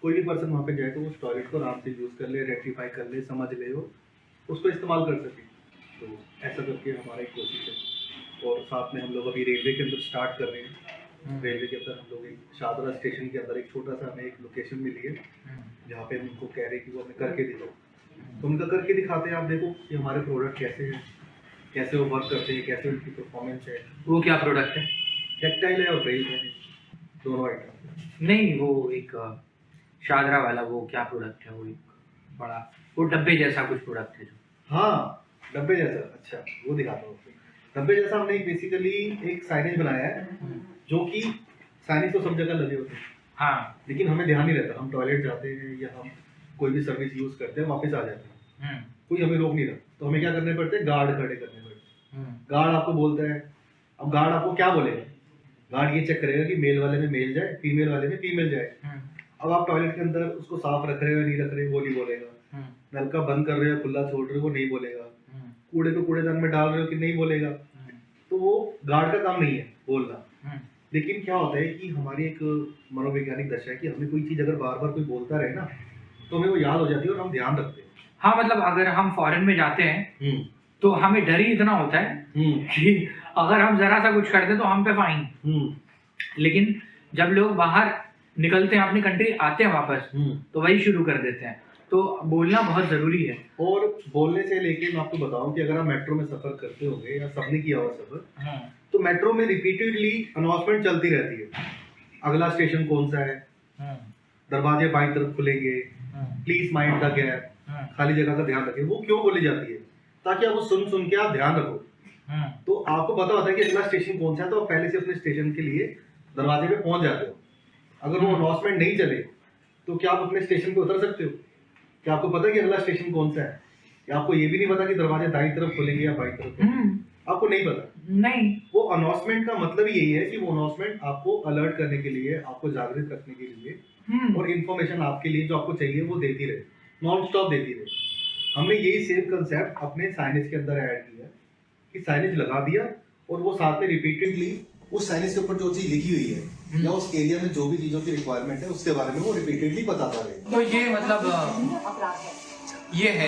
कोई भी पर्सन वहाँ पे जाए तो उस टॉयलेट को आराम से यूज़ कर ले, रेक्टिफाई कर ले, समझ ले और उसको इस्तेमाल कर सके। तो ऐसा करके हमारा एक कोशिश है। और साथ में हम लोग अभी रेलवे के अंदर स्टार्ट कर रहे हैं। रेलवे के अंदर हम लोग एक शाहदरा स्टेशन के अंदर एक छोटा सा हमें एक लोकेशन मिली है, जहाँ पे हम उनको कह रहे हैं कि वो हमें करके दिखाओ। तो उनका करके दिखाते हैं, आप देखो कि हमारे प्रोडक्ट कैसे हैं, कैसे वो वर्क करते हैं, कैसे उनकी परफॉर्मेंस है। वो क्या प्रोडक्ट है? टेक्टाइल है और ब्रेल है, दोनों आइटम। नहीं वो एक शादरा वाला वो क्या प्रोडक्ट है? वो एक बड़ा वो डब्बे जैसा कुछ प्रोडक्ट है जो। हाँ डब्बे जैसा, अच्छा वो दिखाता हूँ। डब्बे जैसा हमने बेसिकली एक साइनेज बनाया है, जो कि साइनेज तो सब जगह लगे होते हैं, हाँ लेकिन हमें ध्यान नहीं रहता। हम टॉयलेट जाते हैं या हम कोई भी सर्विस यूज़ करते हैं, वापस आ जाते हैं, कोई हमें रोक नहीं रहा, तो हमें क्या करने पड़ते हैं? गार्ड खड़े करने पड़ते हैं। गार्ड आपको बोलता है, अब गार्ड आपको क्या बोलेगा? गार्ड ये चेक करेगा कि मेल वाले में मेल जाए, फीमेल वाले में फीमेल जाए। अब आप टॉयलेट के अंदर उसको साफ रख रहे हो नहीं रख रहे, वो नहीं बोलेगा। नलका बंद कर रहे हो खुला छोड़ रहे हो, वो नहीं बोलेगा। कूड़े को कूड़ेदान में डाल रहे हो कि नहीं बोलेगा। तो वो गार्ड का काम नहीं है बोलना। लेकिन क्या होता है कि हमारी एक मनोवैज्ञानिक दशा है कि हमें कोई चीज़ अगर बार बार कोई बोलता रहे ना, तो हमें वो याद हो जाती है और हम ध्यान रखते हैं। हाँ मतलब अगर हम फॉरेन में जाते हैं तो हमें डर ही इतना होता है कि अगर हम जरा सा कुछ करते तो हम पे फाइन। लेकिन जब लोग बाहर निकलते हैं अपनी कंट्री आते हैं वापस, तो वही शुरू कर देते हैं। तो बोलना बहुत जरूरी है। और बोलने से लेके मैं आपको बताऊं कि अगर आप मेट्रो में सफर करते होंगे या सबने किया हुआ सफर, तो मेट्रो में रिपीटेडली अनाउंसमेंट चलती रहती है। अगला स्टेशन कौन सा है, दरवाजे बाईं तरफ खुलेंगे, प्लीज माइंड द गैप, खाली जगह का ध्यान रखें। वो क्यों बोली जाती है? ताकि आप वो सुन के आप ध्यान रखो। तो आपको पता होता है कि अगला स्टेशन कौन सा है, तो आप पहले से अपने स्टेशन के लिए दरवाजे पे पहुंच जाते हो। अगर वो अनाउंसमेंट नहीं चले तो क्या आप अपने स्टेशन पे उतर सकते हो? क्या आपको पता है कि अगला स्टेशन कौन सा है? या आपको ये भी नहीं पता कि दरवाजे दाईं तरफ खुलेंगे या बाईं तरफ? आपको नहीं पता। नहीं, वो अनाउंसमेंट का मतलब यही है कि वो अनाउंसमेंट आपको अलर्ट करने के लिए, आपको जागृत रखने के लिए और इन्फॉर्मेशन आपके लिए जो आपको चाहिए वो देती रहे, नॉन स्टॉप देती रहे। हमने यही सेम कंसेप्ट अपने साइनेज के अंदर ऐड किया कि साइनेज लगा दिया और वो साथ में रिपीटेडली उस साइनेज के ऊपर जो चीज लिखी हुई है या उस एरिया में जो भी चीजों की रिक्वायरमेंट है उसके बारे में वो रिपीटेडली बताता रहे। तो ये मतलब अपराध है, ये है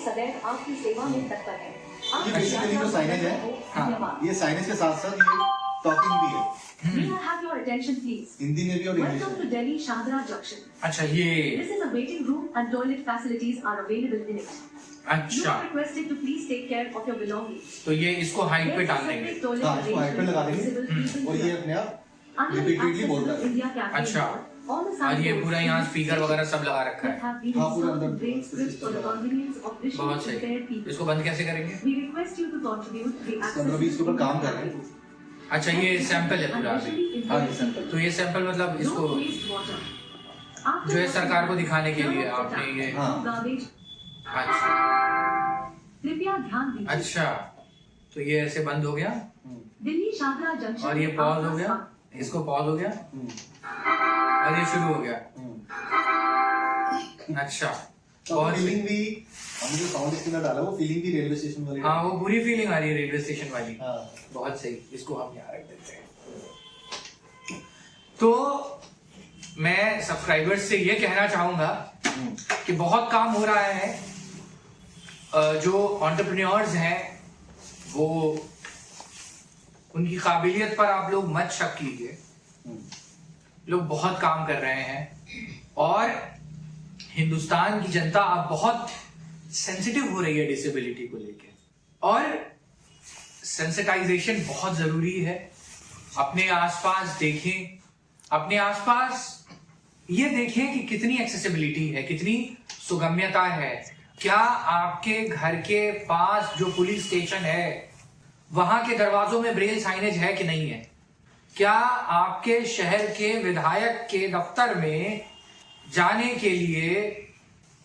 सदैव आपकी सेवा में तत्पर है। ये बेसिकली जो साइनेज है, हाँ, ये साइनेज के साथ साथ ये टॉकिंग भी है, May I have your attention, please? Hindi में भी और इंग्लिश Welcome में। to Delhi Shahdra Junction. अच्छा ये This is a waiting room and toilet facilities are available in it. You अच्छा, are requested to please take care of your belongings. तो ये इसको हाइट पे There is a डाल देंगे। separate toilet हाँ, इसको height पे लगा देंगे। arrangement visible और people ये here. अपने आप Under the repeatedly बोलता accessible है। India campaign, अच्छा। all the और ये signboards पूरा यहाँ स्पीकर वगैरह सब लगा रखा that है। have been हाँ, पूरा installed अंदर with great scripts for the convenience of visually बहुत सही। impaired people. इसको बंद कैसे करेंगे? We request you to contribute the 15-20 के ऊपर काम कर रहे हैं। अच्छा ये सैंपल है पूरा अभी। हाँ, ये sample। तो ये सैंपल मतलब इसको जो है सरकार को दिखाने के लिए आपने ये। हाँ। अच्छा कृपया ध्यान दीजिए। अच्छा, तो ये ऐसे बंद हो गया दिल्ली शाहदरा जंक्शन और ये पॉज हो गया, इसको पॉज हो गया और ये शुरू हो गया। अच्छा बहुत फीलिंग भी हमने जो साउंड इसके अंदर डाला वो फीलिंग भी रेलवे स्टेशन वाली। हाँ वो बुरी फीलिंग आ रही है रेलवे स्टेशन वाली। हाँ। बहुत सही, इसको हम यहाँ रख देते हैं। तो मैं सब्सक्राइबर्स से ये कहना चाहूंगा कि बहुत काम हो रहा है। जो एंटरप्रेन्योर्स हैं वो उनकी काबिलियत पर आप लोग मत शक कीजिए। लोग बहुत काम कर रहे हैं और हिंदुस्तान की जनता अब बहुत सेंसिटिव हो रही है डिसेबिलिटी को लेकर, और सेंसिटाइजेशन बहुत जरूरी है। अपने आसपास देखें, अपने आसपास ये देखें कि कितनी एक्सेसिबिलिटी है, कितनी सुगम्यता है। क्या आपके घर के पास जो पुलिस स्टेशन है वहां के दरवाजों में ब्रेल साइनेज है कि नहीं है? क्या आपके शहर के विधायक के दफ्तर में जाने के लिए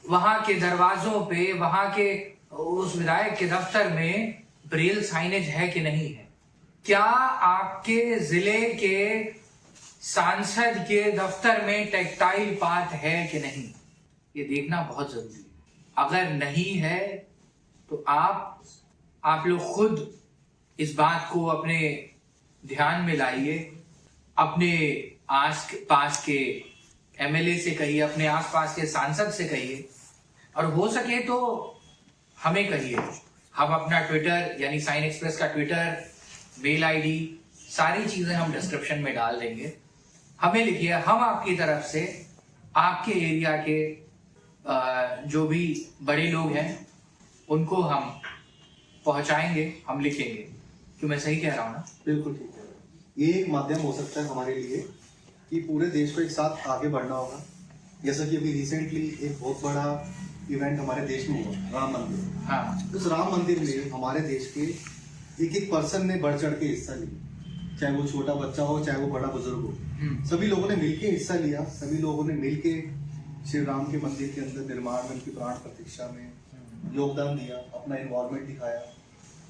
वहां के दरवाजों पे, वहां के उस विधायक के दफ्तर में ब्रेल साइनेज है कि नहीं है? क्या आपके जिले के सांसद के दफ्तर में टेक्टाइल पाथ है कि नहीं? ये देखना बहुत जरूरी है। अगर नहीं है तो आप लोग खुद इस बात को अपने ध्यान में लाइए। अपने आस पास के एमएलए से कहिए, अपने आसपास के सांसद से कहिए, और हो सके तो हमें कहिए। हम अपना ट्विटर यानी साइन एक्सप्रेस का ट्विटर, मेल आईडी, सारी चीजें हम डिस्क्रिप्शन में डाल देंगे। हमें लिखिए, हम आपकी तरफ से आपके एरिया के जो भी बड़े लोग हैं उनको हम पहुंचाएंगे, हम लिखेंगे। क्यों मैं सही कह रहा हूँ ना? बिल्कुल ठीक है। ये एक माध्यम हो सकता है हमारे लिए कि पूरे देश को एक साथ आगे बढ़ना होगा। जैसा कि अभी रिसेंटली एक बहुत बड़ा इवेंट हमारे देश में हुआ, राम मंदिर। हाँ, उस राम मंदिर में हमारे देश के एक एक पर्सन ने बढ़ चढ़ के हिस्सा लिया, चाहे वो छोटा बच्चा हो, चाहे वो बड़ा बुजुर्ग हो। सभी लोगों ने मिलके हिस्सा लिया। सभी लोगों ने मिलके श्री राम के मंदिर के अंदर निर्माण में, उनकी प्राण प्रतिष्ठा में योगदान दिया, अपना इन्वॉल्वमेंट दिखाया।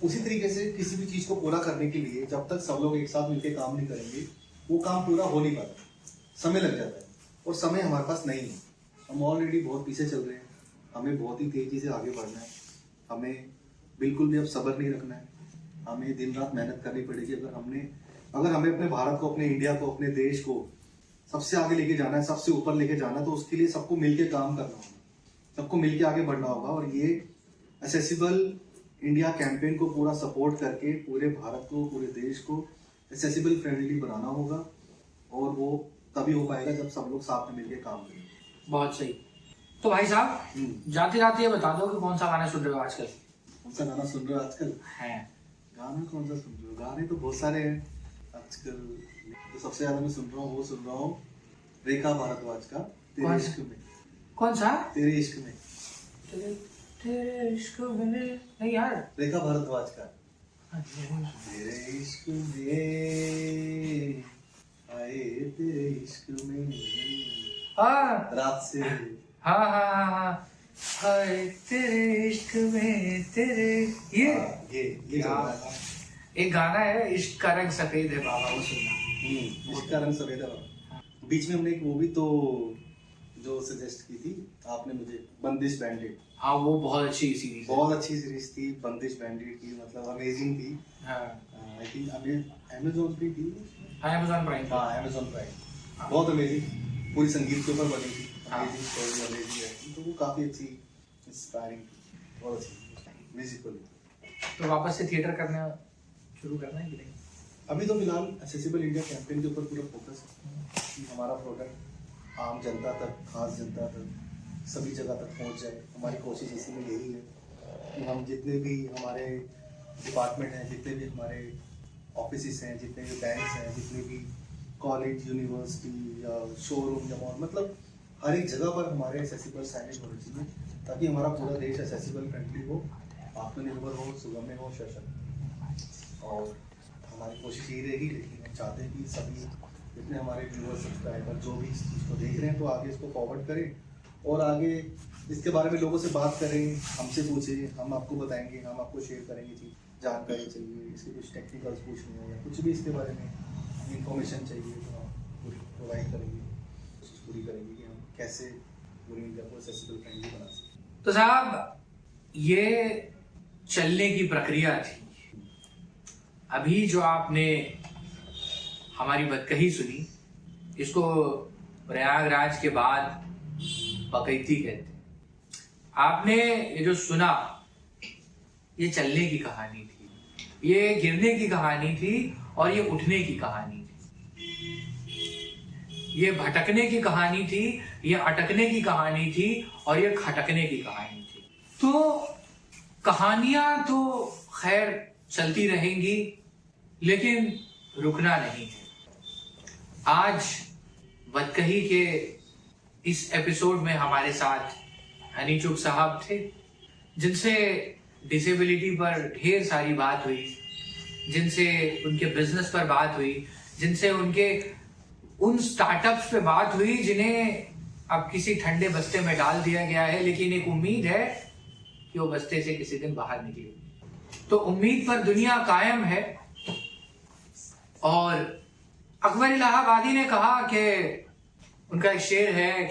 उसी तरीके से किसी भी चीज को पूरा करने के लिए जब तक सब लोग एक साथ मिलकर काम नहीं करेंगे वो काम पूरा हो नहीं पाता, समय लग जाता है। और समय हमारे पास नहीं है, हम ऑलरेडी बहुत पीछे चल रहे हैं। हमें बहुत ही तेजी से आगे बढ़ना है। हमें बिल्कुल भी अब सब्र नहीं रखना है। हमें दिन रात मेहनत करनी पड़ेगी। अगर हमें अपने भारत को, अपने इंडिया को, अपने देश को सबसे आगे लेके जाना है, सबसे ऊपर लेके जाना है, तो उसके लिए सबको मिलके काम करना होगा, सबको मिलके आगे बढ़ना होगा। और ये एक्सेसिबल इंडिया कैंपेन को पूरा सपोर्ट करके पूरे भारत को, पूरे देश को एक्सेसिबल फ्रेंडली बनाना होगा। और वो तभी हो पाएगा जब सब लोग साथ में मिलके काम करेंगे। बहुत सही। तो भाई साहब, जाते जाते ये बता दो कि कौन सा गाना सुन रहे हो आजकल? कौन सा गाना सुन रहे हो आजकल? है गाना कौन सा सुन रहे हो? गाने तो बहुत सारे हैं आजकल। तो सबसे ज्यादा मैं सुन रहा हूँ रेखा भारद्वाज का तेरे इश्क में। कौन सा? तेरे इश्क में। तेरे इश्क में नहीं यार, रेखा भारद्वाज का तेरे इश्क में आए, तेरे इश्क में हाँ रात से। हाँ हाँ हाँ हाँ, हाय तेरे इश्क में तेरे, ये गाना एक गाना है, इश्क का रंग सफेद है बाबा, वो सुनना। इश्क का रंग सफेद है। बीच में हमने एक मूवी तो जो सजेस्ट की थी आपने मुझे, बंदिश बैंडिट। हाँ, वो बहुत अच्छी सीरीज, बहुत अच्छी सीरीज थी बंदिश बैंडिट की, मतलब अमेजिंग थी। आई थिंक अमेज़न पे थी। Amazon prime. हाँ, अमेज़न प्राइम। बहुत अमेजिंग, पूरी संगीत के ऊपर बनी थी। अमेजिंग स्टोरी, अमेजिंग एक्टिंग, तो वो काफी अच्छी, इंस्पायरिंग थी, बहुत अच्छी म्यूजिकल। तो वापस से थिएटर करना शुरू करना है कि नहीं? अभी तो फिलहाल एक्सेसिबल इंडिया कैंपेन के ऊपर पूरा फोकस है कि हमारा प्रोडक्ट आम जनता तक, खास जनता तक, सभी जगह तक पहुंच जाए। हमारी कोशिश इसी में यही है कि हम जितने भी हमारे डिपार्टमेंट हैं, जितने भी हमारे ऑफिसेस हैं, जितने भी बैंक्स हैं, जितने भी कॉलेज, यूनिवर्सिटी या शोरूम या मॉल, मतलब हर एक जगह पर हमारे एक्सेसिबल साइनेज होना चाहिए, ताकि हमारा पूरा देश एक्सेसिबल फ्रेंडली हो, आत्मनिर्भर हो, सुगम्य हो, सशक्त। और हमारी कोशिश यही रहेगी, लेकिन हम चाहते हैं कि सभी जितने हमारे व्यूअर्स, सब्सक्राइबर जो भी इस चीज़ को देख रहे हैं, तो आगे इसको फॉरवर्ड करें और आगे इसके बारे में लोगों से बात करें, हमसे पूछें, हम आपको बताएंगे, हम आपको शेयर करेंगे चीज़, जानकारी चाहिए, इसके कुछ टेक्निकल्स पूछने हो या कुछ भी इसके बारे में इंफॉर्मेशन चाहिए तो हम पूरी प्रोवाइड करेंगे। कोशिश पूरी करेंगे कि हम कैसे पूरी इंडिया को एक्सेसिबल फ्रेंडली बना सकें। तो साहब, ये चलने की प्रक्रिया थी। अभी जो आपने हमारी बदकही सुनी, इसको प्रयागराज के बाद बकैती कहते हैं। आपने ये जो सुना, ये चलने की कहानी थी, ये गिरने की कहानी थी और ये उठने की कहानी थी। ये भटकने की कहानी थी, ये अटकने की कहानी थी और ये खटकने की कहानी थी। तो कहानियां तो खैर चलती रहेंगी, लेकिन रुकना नहीं है। आज बदकही के इस एपिसोड में हमारे साथ हनी चुग साहब थे, जिनसे डिसेबिलिटी पर ढेर सारी बात हुई, जिनसे उनके बिजनेस पर बात हुई, जिनसे उनके उन स्टार्टअप्स पे बात हुई जिन्हें अब किसी ठंडे बस्ते में डाल दिया गया है, लेकिन एक उम्मीद है कि वो बस्ते से किसी दिन बाहर निकलेगी। तो उम्मीद पर दुनिया कायम है। और अकबर इलाहाबादी ने कहा कि उनका एक शेर है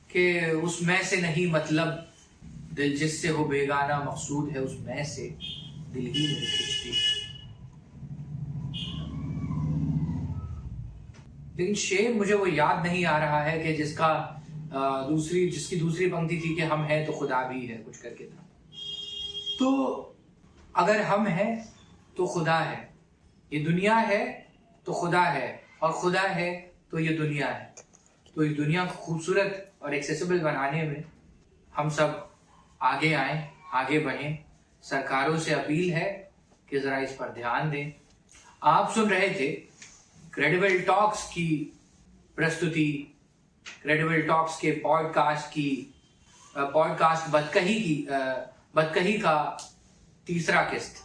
कि उस मैं से नहीं मतलब, दिल जिससे हो बेगाना मकसूद है उस मैं से दिल ही नहीं खिंचती। लेकिन शेर मुझे वो याद नहीं आ रहा है कि जिसकी दूसरी पंक्ति थी कि हम हैं तो खुदा भी है, कुछ करके था। तो अगर हम हैं तो खुदा है, ये दुनिया है तो खुदा है, और खुदा है तो ये दुनिया है। तो इस दुनिया को खूबसूरत और एक्सेसिबल बनाने में हम सब आगे आएं, आगे बढ़ें। सरकारों से अपील है कि जरा इस पर ध्यान दें। आप सुन रहे थे क्रेडिबल टॉक्स की प्रस्तुति, क्रेडिबल टॉक्स के पॉडकास्ट बदकही का तीसरा किस्त।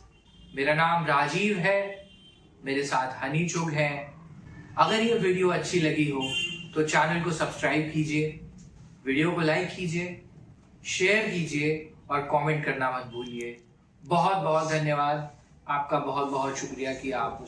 मेरा नाम राजीव है, मेरे साथ हनी चुग हैं। अगर ये वीडियो अच्छी लगी हो तो चैनल को सब्सक्राइब कीजिए, वीडियो को लाइक कीजिए, शेयर कीजिए और कमेंट करना मत भूलिए। बहुत बहुत धन्यवाद, आपका बहुत बहुत शुक्रिया कि आप